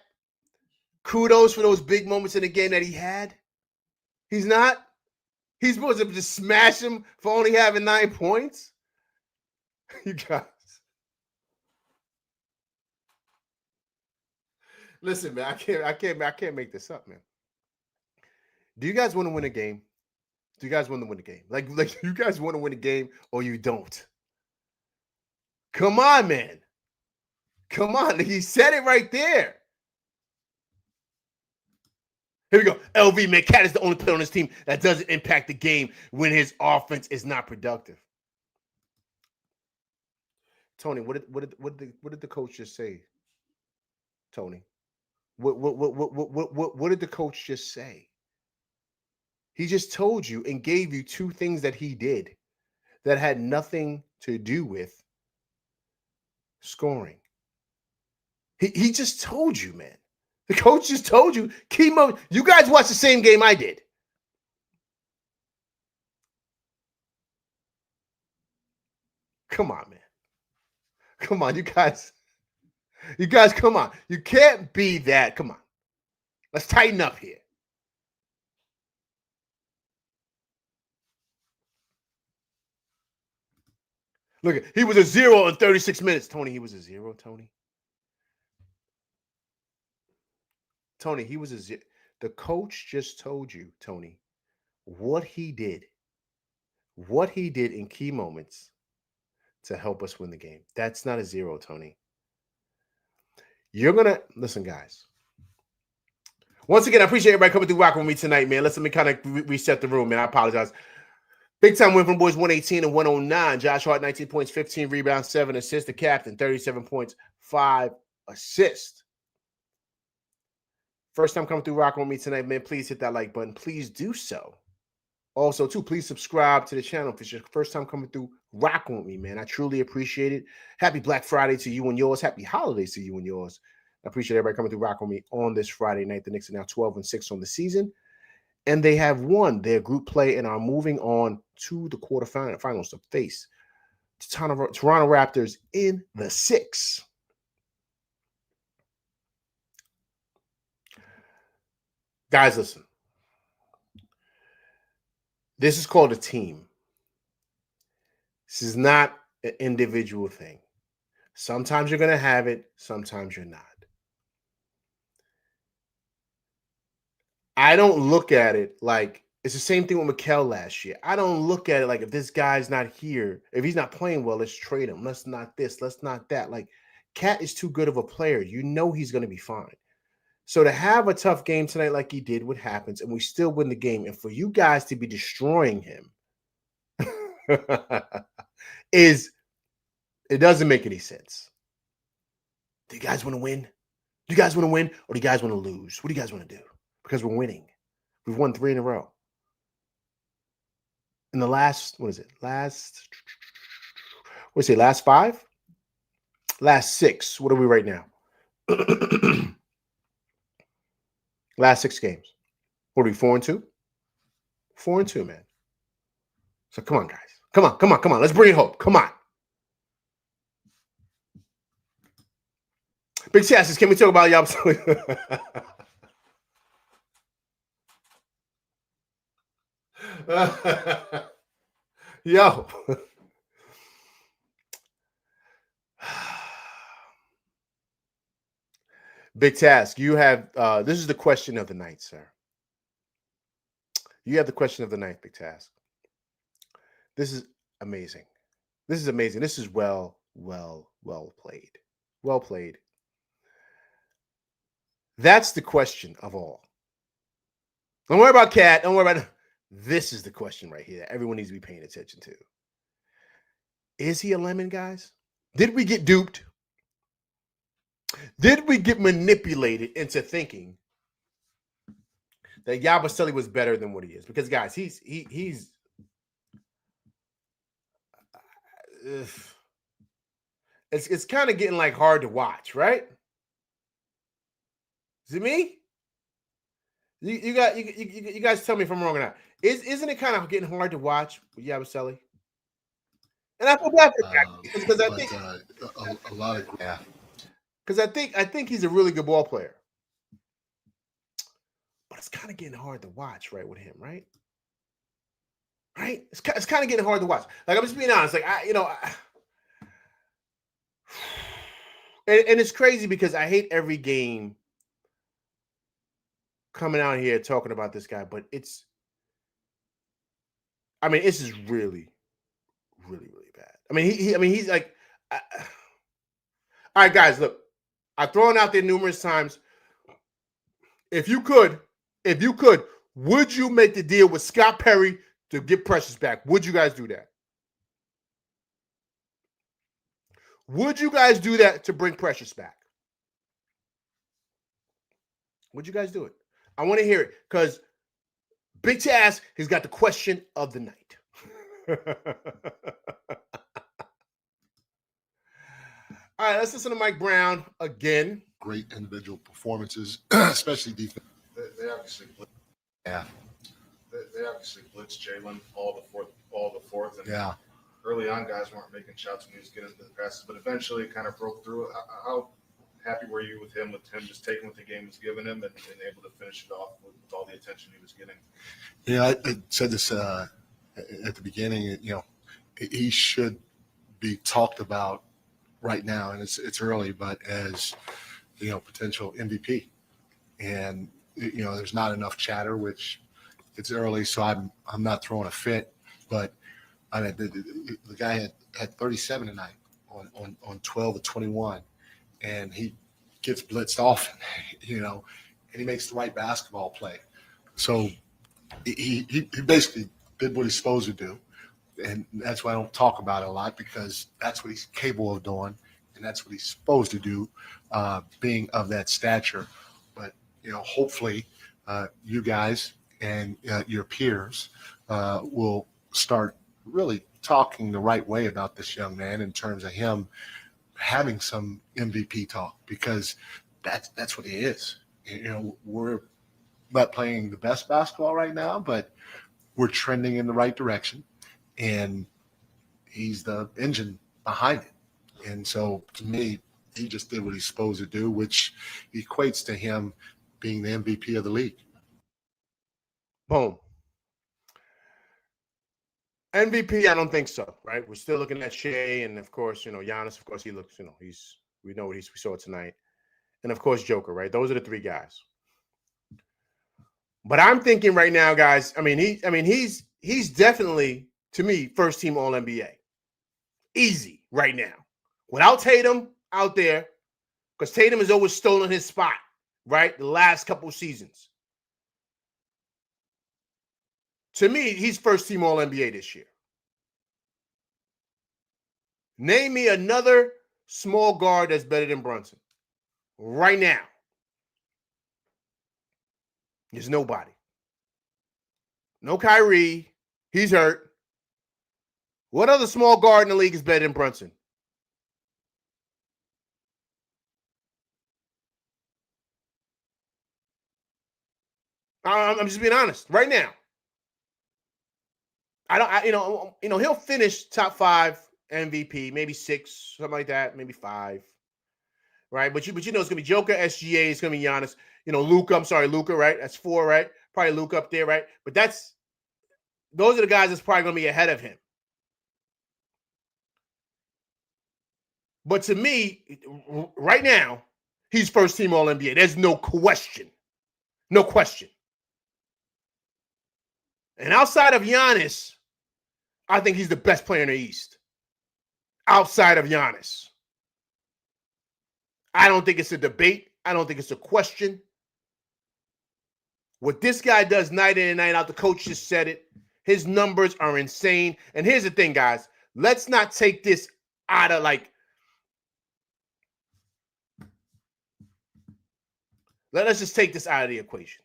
kudos for those big moments in the game that he had. He's not. He's supposed to just smash him for only having 9 points. You guys. Listen, man, I can't make this up, man. Do you guys want to win a game? Do you guys want to win the game? Like you guys want to win a game or you don't? Come on, man. Come on. He said it right there. Here we go. LV, man, Cat is the only player on his team that doesn't impact the game when his offense is not productive. Tony, what did the coach just say? Tony, what did the coach just say? He just told you and gave you 2 things that he did that had nothing to do with scoring. He just told you, man. The coach just told you. Chemo, you guys watched the same game I did. Come on, man. Come on, you guys. You guys, come on. You can't be that. Come on. Let's tighten up here. Look, he was a 0 in 36 minutes. Tony, he was a 0, Tony. Tony, he was a 0. The coach just told you, Tony, what he did in key moments to help us win the game. That's not a 0, Tony. You're going to, listen, guys. Once again, I appreciate everybody coming through rocking with me tonight, man. Let me kind of reset the room, man. I apologize. Big time win from boys, 118 and 109. Josh Hart, 19 points, 15 rebounds, 7 assists. The captain, 37 points, 5 assists. First time coming through rocking with me tonight, man, please hit that like button. Please do so. Also, too, please subscribe to the channel if it's your first time coming through rocking with me, man. I truly appreciate it. Happy Black Friday to you and yours. Happy holidays to you and yours. I appreciate everybody coming through rocking with me on this Friday night. The Knicks are now 12-6 on the season. and they have won their group play and are moving on to the quarterfinals to face Toronto Raptors in the 6. Guys, listen. This is called a team. This is not an individual thing. Sometimes you're going to have it, sometimes you're not. I don't look at it like it's the same thing with Mikal last year. I don't look at it like if this guy's not here, if he's not playing well, let's trade him. Let's not this, let's not that. Like, Cat is too good of a player. You know he's going to be fine. So to have a tough game tonight like he did, what happens, and we still win the game, and for you guys to be destroying him it doesn't make any sense. Do you guys want to win? Do you guys want to win, or do you guys want to lose? What do you guys want to do? Because we're winning. We've won 3 in a row. In the last, last 5? Last 6. What are we right now? Last 6 games. What are we, 4-2? 4-2, man. So come on, guys. Come on. Let's bring it home. Come on. Big chances. Can we talk about y'all? Yo. Big Task, you have this is the question of the night, sir. You have the question of the night, Big Task. This is amazing. This is amazing. This is well played. Well played. That's the question of all. Don't worry about Cat. Don't worry about this is the question right here that everyone needs to be paying attention to. Is he a lemon, guys? Did we get duped? Did we get manipulated into thinking that Yabusele was better than what he is? Because, guys, he's it's kind of getting like hard to watch, right? Is it me? You guys tell me if I'm wrong or not. Isn't it kind of getting hard to watch with Yabusele? And I feel bad for that because I think a lot of because I think he's a really good ball player, but it's kind of getting hard to watch, right, with him, right? Right? It's kind of getting hard to watch. Like, I'm just being honest. Like, and it's crazy because I hate every game coming out here talking about this guy, but this is really, really, really bad. I mean, he's like, all right, guys, look, I've thrown out there numerous times. If you could, would you make the deal with Scott Perry to get Precious back? Would you guys do that? Would you guys do that to bring Precious back? Would you guys do it? I want to hear it because Big Taz has got the question of the night. All right, let's listen to Mike Brown again. Great individual performances, especially defense. They obviously blitzed Jalen all the fourth. And yeah. Early on, guys weren't making shots when he was getting the passes, but eventually kind of broke through. How happy were you with him just taking what the game was giving him and able to finish it off with all the attention he was getting? Yeah, I said this at the beginning. He should be talked about right now, and it's early, but as potential MVP. And there's not enough chatter, which it's early, so I'm not throwing a fit. But the guy had 37 tonight on 12 of 21, and he gets blitzed often, and he makes the right basketball play. So he basically did what he's supposed to do, and that's why I don't talk about it a lot, because that's what he's capable of doing, and that's what he's supposed to do, being of that stature. But hopefully you guys and your peers will start really talking the right way about this young man in terms of him having some MVP talk, because that's what he is. We're not playing the best basketball right now, but we're trending in the right direction. And he's the engine behind it. And so to me, he just did what he's supposed to do, which equates to him being the MVP of the league. Boom. MVP, I don't think so, right? We're still looking at Shea, and of course, Giannis, of course, he looks, we know what we saw tonight. And of course, Joker, right? Those are the three guys. But I'm thinking right now, guys, he's definitely, to me, first team All-NBA. Easy right now. Without Tatum out there, because Tatum has always stolen his spot, right? The last couple of seasons. To me, he's first team All-NBA this year. Name me another small guard that's better than Brunson. Right now. There's nobody. No Kyrie. He's hurt. What other small guard in the league is better than Brunson? I'm just being honest. Right now. He'll finish top 5 MVP, maybe 6, something like that, maybe 5. Right? But it's gonna be Joker, SGA, it's gonna be Giannis, Luka, right? That's 4, right? Probably Luka up there, right? But those are the guys that's probably gonna be ahead of him. But to me, right now, he's first team All-NBA. There's no question. No question. And outside of Giannis, I think he's the best player in the East. Outside of Giannis. I don't think it's a debate. I don't think it's a question. What this guy does night in and night out, the coach just said it. His numbers are insane. And here's the thing, guys. Let's not take this out of let's just take this out of the equation.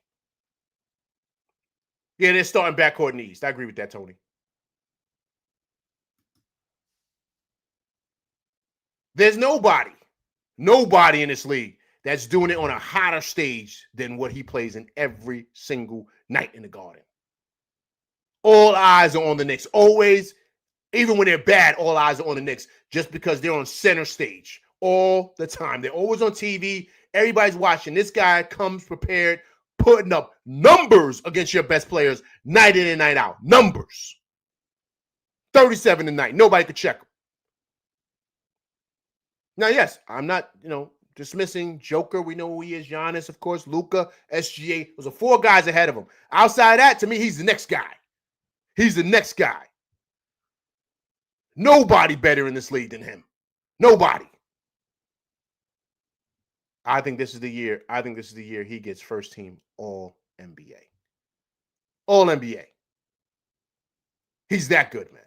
Yeah, they're starting backcourt in the East. I agree with that, Tony. There's nobody in this league that's doing it on a hotter stage than what he plays in every single night in the Garden. All eyes are on the Knicks. Always, even when they're bad, all eyes are on the Knicks just because they're on center stage all the time. They're always on TV. Everybody's watching. This guy comes prepared, putting up numbers against your best players night in and night out. Numbers. 37 a night. Nobody could check him. Now, yes, I'm not, dismissing Joker. We know who he is. Giannis, of course. Luka, SGA. Those are 4 guys ahead of him. Outside of that, to me, he's the next guy. He's the next guy. Nobody better in this league than him. Nobody. I think this is the year. He gets first team All-NBA. All-NBA. He's that good, man.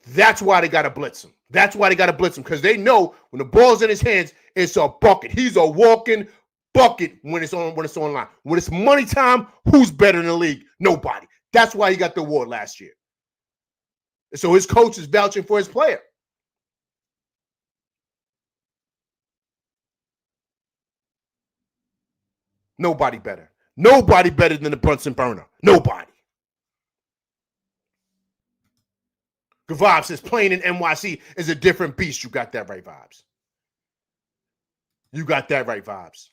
That's why they got to blitz him. Because they know when the ball's in his hands, it's a bucket. He's a walking bucket when it's online. When it's money time, who's better in the league? Nobody. That's why he got the award last year. So his coach is vouching for his player. Nobody better. Nobody better than the Brunson burner. Nobody. Vibes says playing in NYC is a different beast. You got that right, Vibes.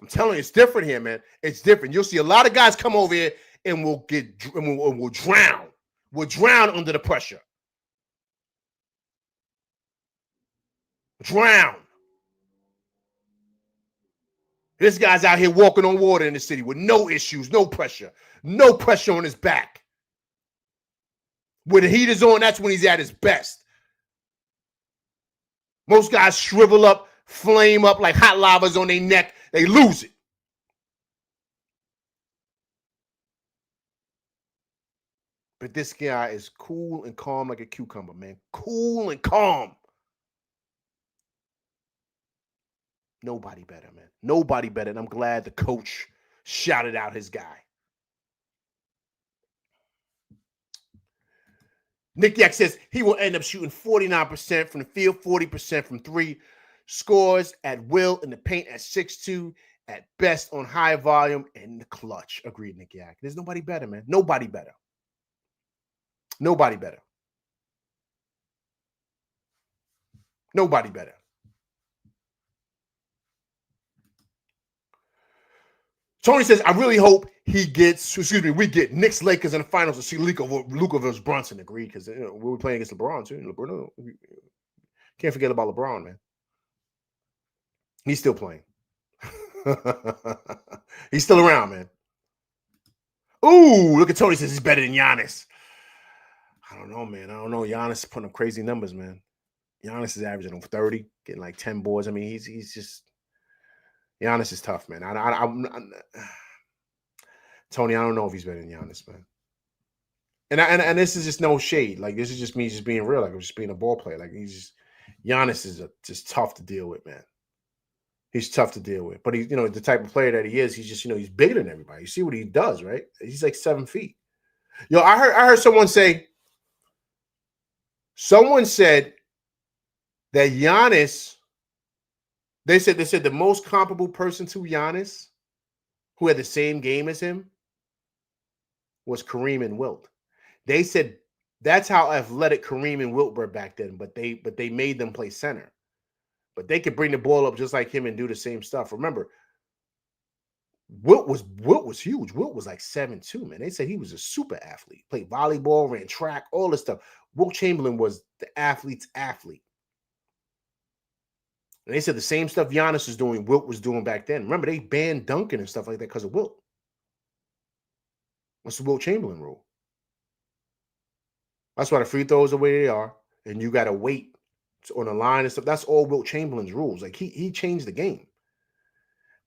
I'm telling you, it's different here, man. It's different. You'll see a lot of guys come over here and we'll drown. We'll drown under the pressure. Drown. This guy's out here walking on water in the city with no issues, no pressure on his back. When the heat is on, that's when he's at his best. Most guys shrivel up, flame up like hot lavas on their neck. They lose it. But this guy is cool and calm like a cucumber, man. Cool and calm. Nobody better, man. Nobody better. And I'm glad the coach shouted out his guy. Nick Yak says he will end up shooting 49% from the field, 40% from 3. Scores at will in the paint at 6'2", at best on high volume and the clutch. Agreed, Nick Yak. There's nobody better, man. Nobody better. Nobody better. Nobody better. Tony says, I really hope we get Knicks Lakers in the finals to see Luka versus Brunson. Agreed, because we were playing against LeBron too. LeBron, can't forget about LeBron, man. He's still playing. He's still around, man. Ooh, look at Tony says he's better than Giannis. I don't know, man. I don't know. Giannis is putting up crazy numbers, man. Giannis is averaging over 30, getting like 10 boards. I mean, he's just Giannis is tough, man. Tony, I don't know if he's better than Giannis, man. And this is just no shade. Like, this is just me just being real. Like, I'm just being a ball player. Like, Giannis is just tough to deal with, man. He's tough to deal with. But he's, the type of player that he is, he's just, he's bigger than everybody. You see what he does, right? He's like 7 feet. Yo, I heard someone said that Giannis, they said the most comparable person to Giannis who had the same game as him was Kareem and Wilt. They said that's how athletic Kareem and Wilt were back then, but they made them play center. But they could bring the ball up just like him and do the same stuff. Remember, Wilt was huge. Wilt was like 7'2", man. They said he was a super athlete. Played volleyball, ran track, all this stuff. Wilt Chamberlain was the athlete's athlete. And they said the same stuff Giannis is doing, Wilt was doing back then. Remember, they banned dunking and stuff like that because of Wilt. That's the Wilt Chamberlain rule. That's why the free throws are the way they are, and you got to wait on the line and stuff. That's all Wilt Chamberlain's rules. Like, he changed the game.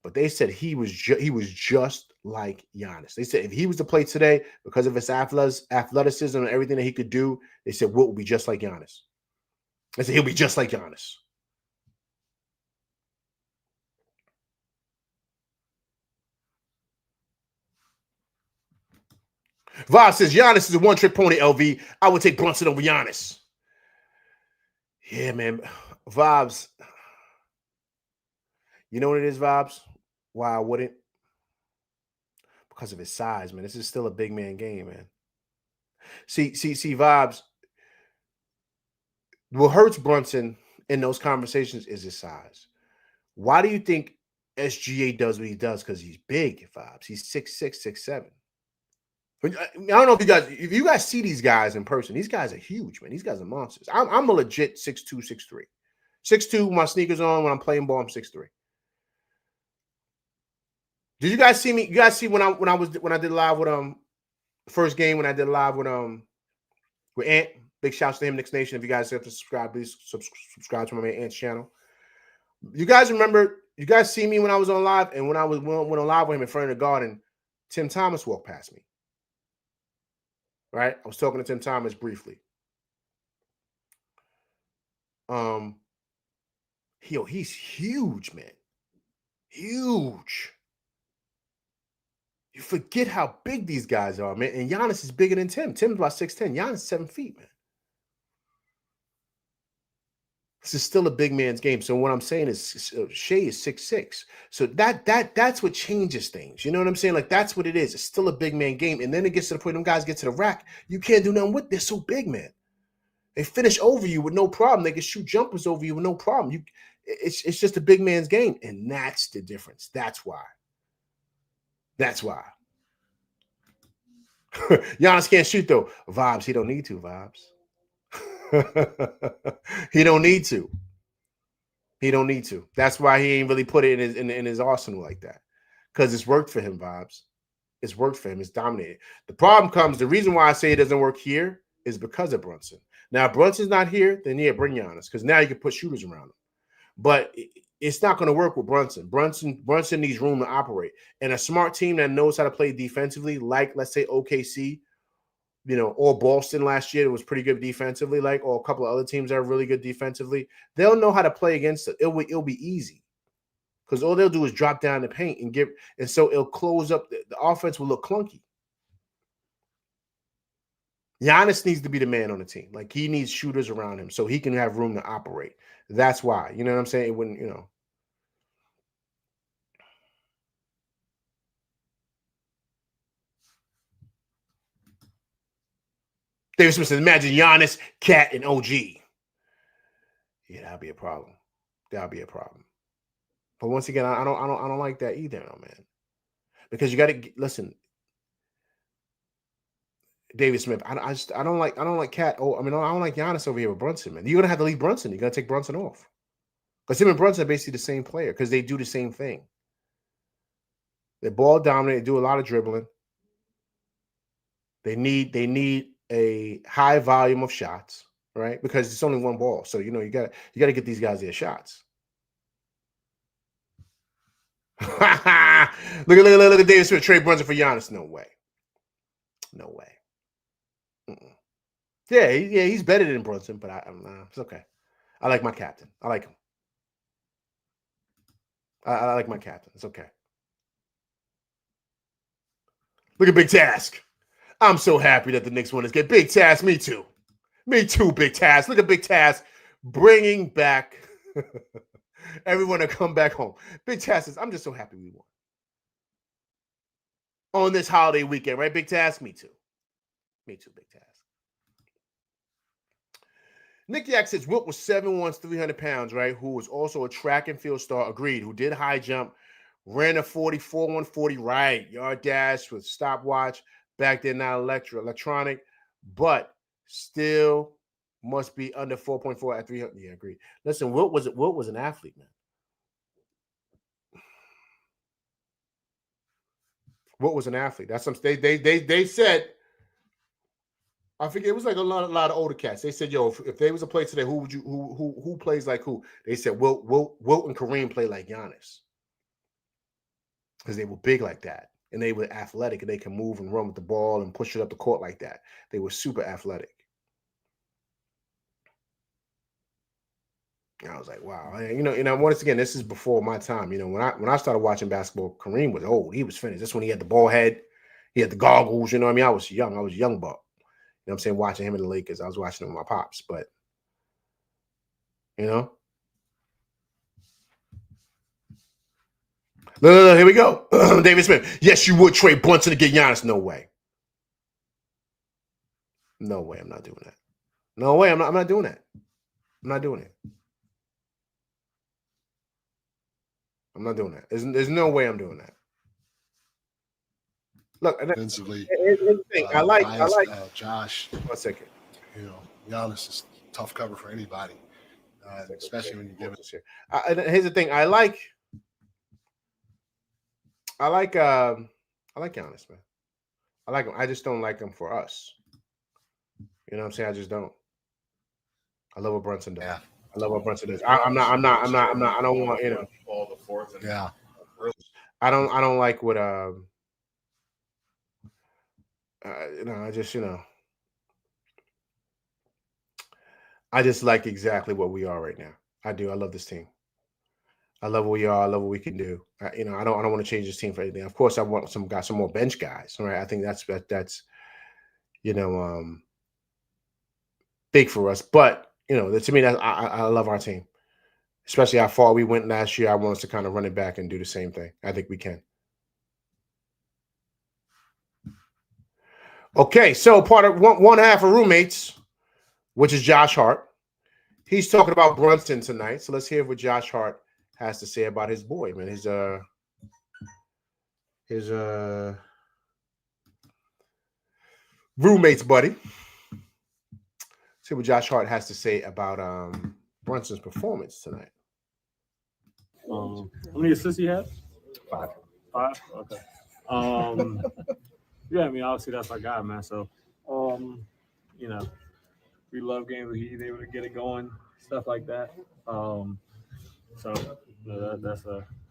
But they said he was just like Giannis. They said if he was to play today, because of his athleticism and everything that he could do, they said Wilt will be just like Giannis. They said he'll be just like Giannis. Vob says Giannis is a one-trick pony, LV. I would take Brunson over Giannis. Yeah, man. Vibes. You know what it is, Vibes? Why I wouldn't? Because of his size, man. This is still a big man game, man. See, Vibes. What hurts Brunson in those conversations is his size. Why do you think SGA does what he does? Because he's big, Vibes. He's 6'6", 6'7". I don't know if you guys see these guys in person. These guys are huge, man. These guys are monsters. I'm a legit 6'2", 6'3". 6'2", with my sneakers on. When I'm playing ball, I'm 6'3". Did you guys see me? You guys see when I did live with first game when I did live with Ant? Big shouts to him, Knicks Nation. If you guys have to subscribe, please subscribe to my man Ant's channel. You guys remember? You guys see me when I was on live, and when I went on live with him in front of the Garden, Tim Thomas walked past me. Right? I was talking to Tim Thomas briefly. He's huge, man. Huge. You forget how big these guys are, man. And Giannis is bigger than Tim. Tim's about 6'10". Giannis is 7 feet, man. This is still a big man's game. So what I'm saying is Shea is 6'6". So that's what changes things. You know what I'm saying? Like, that's what it is. It's still a big man game. And then it gets to the point them guys get to the rack. You can't do nothing with it. They're so big, man. They finish over you with no problem. They can shoot jumpers over you with no problem. It's just a big man's game. And that's the difference. That's why. That's why. Giannis can't shoot, though. Vibes, he don't need to, Vibes. He don't need to. He don't need to. That's why he ain't really put it in his arsenal like that. Because it's worked for him, Vibes. It's worked for him. It's dominated. The problem comes, the reason why I say it doesn't work here is because of Brunson. Now, if Brunson's not here, then yeah, bring Giannis. Because now you can put shooters around him. But it's not going to work with Brunson. Brunson needs room to operate. And a smart team that knows how to play defensively, like, let's say, OKC, or Boston last year, it was pretty good defensively, or a couple of other teams that are really good defensively. They'll know how to play against it. It'll be easy because all they'll do is drop down the paint and so it'll close up. The offense will look clunky. Giannis needs to be the man on the team. Like, he needs shooters around him so he can have room to operate. That's why. You know what I'm saying? It wouldn't, David Smith says, imagine Giannis, Cat, and OG. Yeah, that'll be a problem. That'll be a problem. But once again, I don't like that either, man. Because you got to listen. David Smith, I don't like Cat. Oh, I don't like Giannis over here with Brunson, man. You're gonna have to leave Brunson. You're gonna take Brunson off. Because him and Brunson are basically the same player because they do the same thing. They're ball dominant, they do a lot of dribbling. They need a high volume of shots, right? Because it's only one ball. So you gotta get these guys their shots. look at David Smith, trade Brunson for Giannis. No way. No way. Mm-mm. Yeah, he's better than Brunson, but it's okay. I like my captain. I like him. I like my captain. It's okay. Look at Big Task. I'm so happy that the Knicks won this game. Big Task, me too. Me too, Big Task. Look at Big Task bringing back everyone to come back home. Big Task says, I'm just so happy we won. On this holiday weekend, right, Big Task? Me too. Me too, Big Task. Nick Yak says Wilt was 7'1", 300 pounds, right? Who was also a track and field star, agreed, who did high jump, ran a 44, 140, right? Yard dash with stopwatch. Back then, not electronic, but still must be under 4.4 at 300. Yeah, agreed. Listen, Wilt was an athlete, man. Wilt was an athlete. That's some they said. I forget, it was like a lot of older cats. They said, "Yo, if there was a play today, who plays like who?" They said, "Wilt and Kareem play like Giannis because they were big like that, and they were athletic, and they can move and run with the ball and push it up the court like that. They were super athletic." And I was like, "Wow, once again, this is before my time. When I started watching basketball, Kareem was old. He was finished. That's when he had the ball head, he had the goggles. You know what I mean? I was young. I was a young buck. You know what I'm saying? Watching him in the Lakers. I was watching him with my pops, but Look, here we go. David Smith. Yes, you would trade Brunson to get Giannis. No way. No way. I'm not doing that. No way. I'm not doing that. I'm not doing it. I'm not doing that. There's no way I'm doing that. Look, Defensively, here's the thing. I like Josh. 1 second. Giannis is tough cover for anybody, especially when you give it. Here's the thing. I like Giannis, man. I like him. I just don't like him for us. You know what I'm saying? I just don't. I love what Brunson does. Yeah. I love what Brunson does. I'm not. I don't want all the fourth. And yeah. I don't like what I just like exactly what we are right now. I do. I love this team. I love what we are. I love what we can do. I don't want to change this team for anything. Of course, I want some more bench guys. Right? I think that's big for us. But to me, I love our team, especially how far we went last year. I want us to kind of run it back and do the same thing. I think we can. Okay, so part of one half of roommates, which is Josh Hart. He's talking about Brunson tonight. So let's hear what Josh Hart has to say about his boy, man. His roommate's buddy. See what Josh Hart has to say about Brunson's performance tonight. How many assists he had? 5. Okay. Yeah, obviously that's our guy, man. So, we love games where he's able to get it going, stuff like that. That's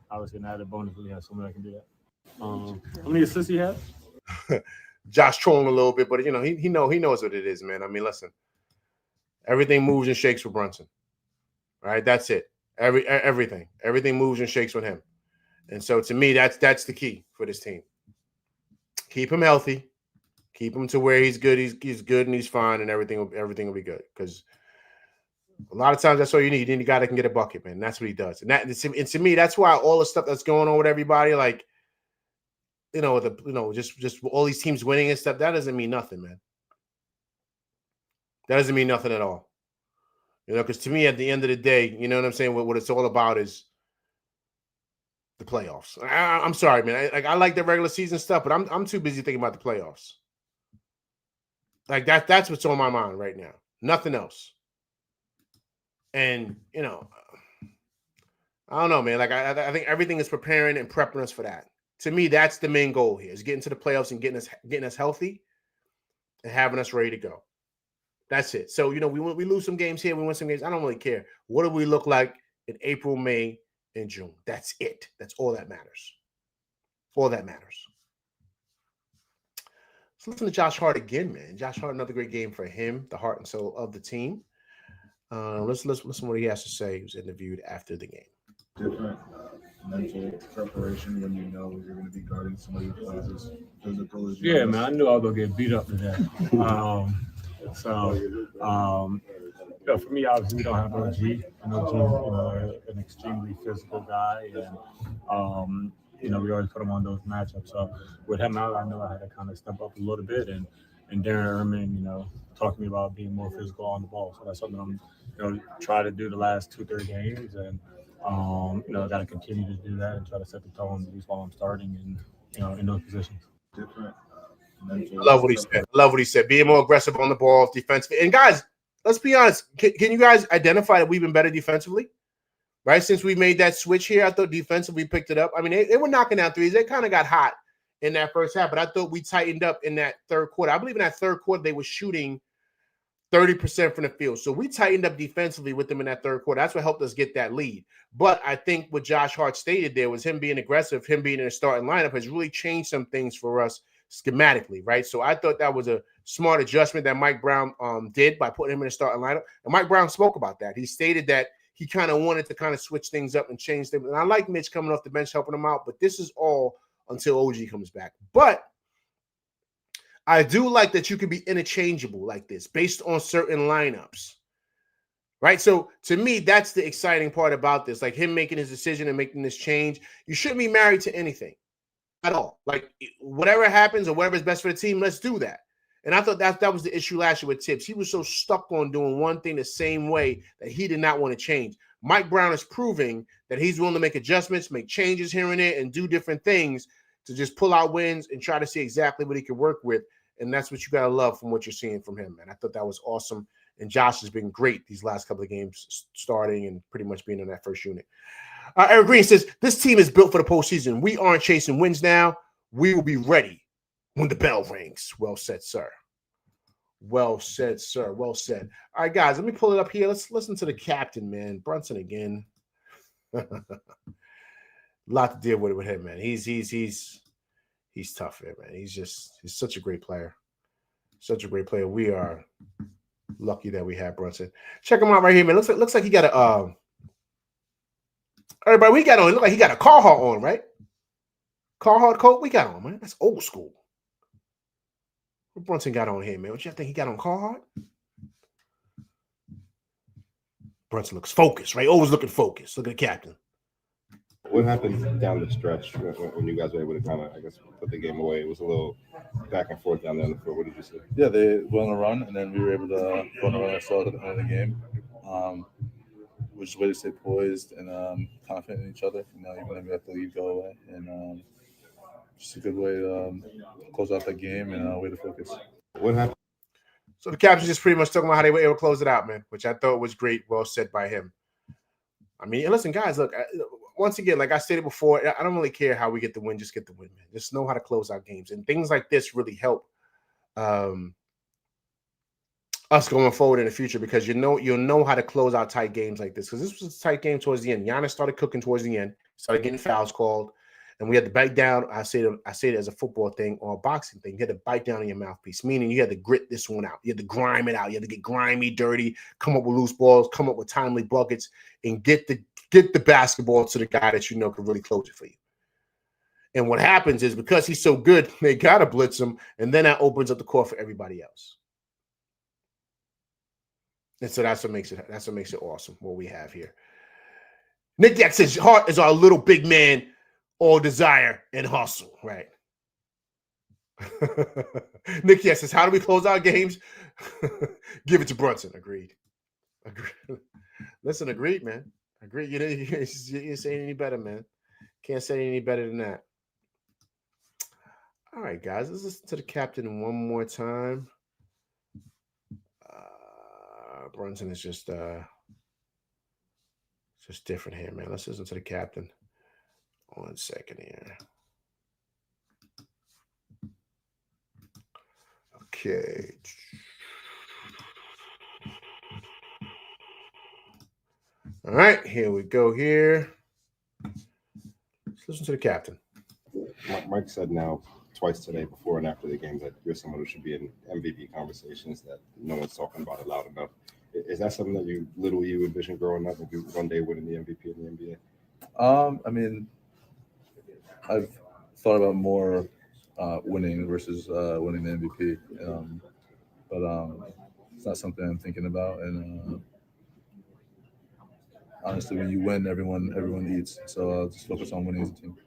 obviously an added bonus when you have someone that can do that. How many assists he had? Josh trolling a little bit, but he knows what it is, man. Listen, everything moves and shakes with Brunson, right? That's it. Everything moves and shakes with him, and so to me, that's the key for this team. Keep him healthy, keep him to where he's good. He's good and he's fine, and everything will be good. Because a lot of times that's all you need. You need a guy that can get a bucket, man. And that's what he does. And to me, that's why all the stuff that's going on with everybody, like just all these teams winning and stuff, that doesn't mean nothing, man. That doesn't mean nothing at all. Because to me, at the end of the day, you know what I'm saying? What it's all about is the playoffs. I'm sorry, man. I like the regular season stuff, but I'm too busy thinking about the playoffs. Like that's what's on my mind right now. Nothing else. And I don't know, man. Like I think everything is preparing and prepping us for that. To me, that's the main goal here: is getting to the playoffs and getting us healthy and having us ready to go. That's it. So, we lose some games here, we win some games. I don't really care. What do we look like in April, May, and June? That's it. That's all that matters. All that matters. Let's listen to Josh Hart again, man. Josh Hart, another great game for him, the heart and soul of the team. Let's listen to what he has to say. He was interviewed after the game. Different mental preparation when you know you're going to be guarding somebody who plays as physical as you. Yeah, man, I knew I was going to get beat up today. For me, obviously, we don't have OG. OG, an extremely physical guy, and we always put him on those matchups. So with him out, I know I had to kind of step up a little bit, and Darren Erman, talking to me about being more physical on the ball. So that's something I'm, try to do the last 2-3 games, and I got to continue to do that and try to set the tone at least while I'm starting and in those positions. Different. I love what he said. Being more aggressive on the ball, defensively. And guys, let's be honest. Can you guys identify that we've been better defensively? Right? Since we made that switch here, I thought defensively picked it up. I mean, they were knocking down threes. They kind of got hot in that first half, but I thought we tightened up in that third quarter. I believe in that third quarter, they were shooting 30% from the field. So we tightened up defensively with them in that third quarter. That's what helped us get that lead. But I think what Josh Hart stated there was him being aggressive, him being in the starting lineup has really changed some things for us schematically, right? So I thought that was a smart adjustment that Mike Brown did by putting him in the starting lineup. And Mike Brown spoke about that. He stated that he kind of wanted to kind of switch things up and change them. And I like Mitch coming off the bench helping him out, but this is all until OG comes back. But I do like that you can be interchangeable like this based on certain lineups, right? So to me, that's the exciting part about this, like him making his decision and making this change. You shouldn't be married to anything at all. Like whatever happens or whatever is best for the team, let's do that. And I thought that was the issue last year with Tibbs. He was so stuck on doing one thing the same way that he did not want to change. Mike Brown is proving that he's willing to make adjustments, make changes here and there, and do different things to just pull out wins and try to see exactly what he can work with. And that's what you got to love from what you're seeing from him, man. I thought that was awesome. And Josh has been great these last couple of games, starting and pretty much being in that first unit. Eric Green says, this team is built for the postseason. We aren't chasing wins now. We will be ready when the bell rings. Well said, sir. Well said, sir. Well said. All right, guys, let me pull it up here. Let's listen to the captain, man. Brunson again. A lot to deal with him, man. He's tough here, man. He's such a great player. Such a great player. We are lucky that we have Brunson. Check him out right here, man. Looks like he got a everybody we got on. Look like he got a Carhartt on, right? Carhartt coat we got on, man. That's old school. What Brunson got on here, man? What you think he got on Carhartt? Brunson looks focused, right? Always looking focused. Look at the captain. What happened down the stretch when you guys were able to kind of, I guess, put the game away? It was a little back and forth down there on the floor. What did you say? Yeah, they went on a run, and then we were able to go on a run ourselves at the end of the game. Which is a way to stay poised and confident in each other. Even if we let the lead go away. And just a good way to close out that game and a way to focus. What happened? So the captain just pretty much talking about how they were able to close it out, man, which I thought was great. Well said by him. I mean, listen, guys, look, once again, like I stated before, I don't really care how we get the win. Just get the win, man. Just know how to close out games. And things like this really help us going forward in the future because you'll know how to close out tight games like this. Because this was a tight game towards the end. Giannis started cooking towards the end, started getting fouls called. And we had to bite down. I say it as a football thing or a boxing thing. You had to bite down on your mouthpiece, meaning you had to grit this one out. You had to grime it out. You had to get grimy, dirty, come up with loose balls, come up with timely buckets, and get the basketball to the guy that you know can really close it for you. And what happens is because he's so good, they gotta blitz him, and then that opens up the court for everybody else. And so that's what makes it awesome. What we have here. Nick Yak says Hart is our little big man. All desire and hustle, right? Nick, yes, says, how do we close our games? Give it to Brunson. Agreed. Listen, agreed, man. Agreed. You didn't say any better, man. Can't say any better than that. All right, guys, let's listen to the captain one more time. Brunson is just different here, man. Let's listen to the captain. 1 second here. Okay. All right, here we go here. Let's listen to the captain. Mike said now twice today, before and after the game, that you're someone who should be in MVP conversations that no one's talking about it loud enough. Is that something that you envision growing up, if you one day winning the MVP in the NBA? I mean, I've thought about more winning versus winning the MVP, but it's not something I'm thinking about. And honestly, when you win, everyone eats. So I'll just focus on winning as a team.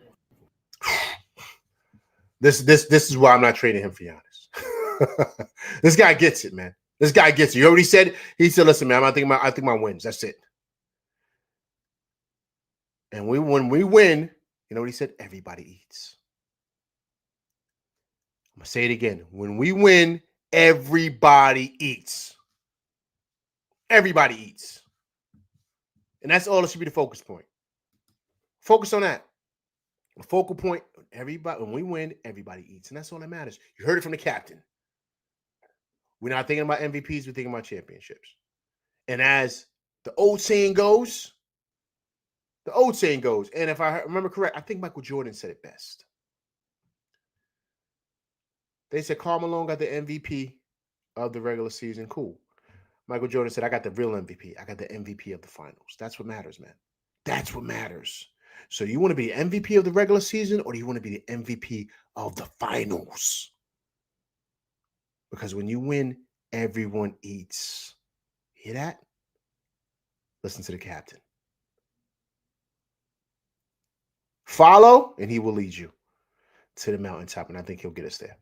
This is why I'm not trading him for Giannis. This guy gets it, man. This guy gets it. You already said, he said, listen, man, I think my wins. That's it. And when we win, you know what he said? Everybody eats. I'm going to say it again. When we win, everybody eats. Everybody eats. And that's all that should be the focus point. Focus on that. A focal point. Everybody, when we win, everybody eats. And that's all that matters. You heard it from the captain. We're not thinking about MVPs. We're thinking about championships. And as the old saying goes, and if I remember correct, I think Michael Jordan said it best. They said Karl Malone got the MVP of the regular season. Cool. Michael Jordan said, I got the real MVP. I got the MVP of the finals. That's what matters, man. That's what matters. So you want to be the MVP of the regular season, or do you want to be the MVP of the finals? Because when you win, everyone eats. Hear that? Listen to the captain. Follow, and he will lead you to the mountaintop, and I think he'll get us there.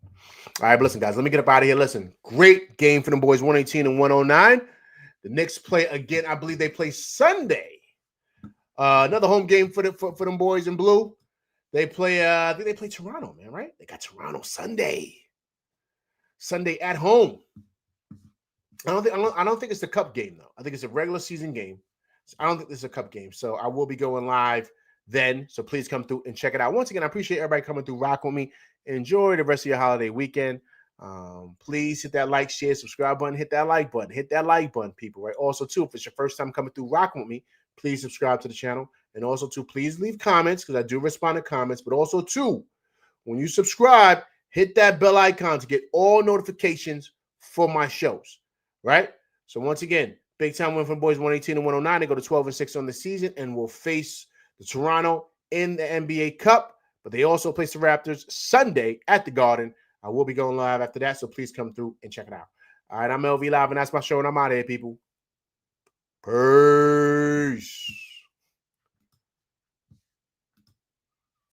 All right, but listen, guys, let me get up out of here. Listen, great game for them boys, 118 and 109. The Knicks play again. I believe they play Sunday. Another home game for them boys in blue. They play, I think they play Toronto, man, right? They got Toronto Sunday at home. I don't think it's the cup game, though. I think it's a regular season game. So I don't think this is a cup game. So I will be going live then. So please come through and check it out. Once again, I appreciate everybody coming through, rock with me. Enjoy the rest of your holiday weekend. Please hit that like, share, subscribe button, hit that like button, people, right? Also, too, if it's your first time coming through, rock with me, please subscribe to the channel. And also, too, please leave comments, because I do respond to comments. But also, too, when you subscribe, hit that bell icon to get all notifications for my shows, right? So once again, big time win from boys, 118 and 109. They go to 12 and 6 on the season and will face the Toronto in the NBA Cup. But they also place the Raptors Sunday at the Garden. I will be going live after that, so please come through and check it out. All right, I'm LV Live, and that's my show, and I'm out of here, people. Peace.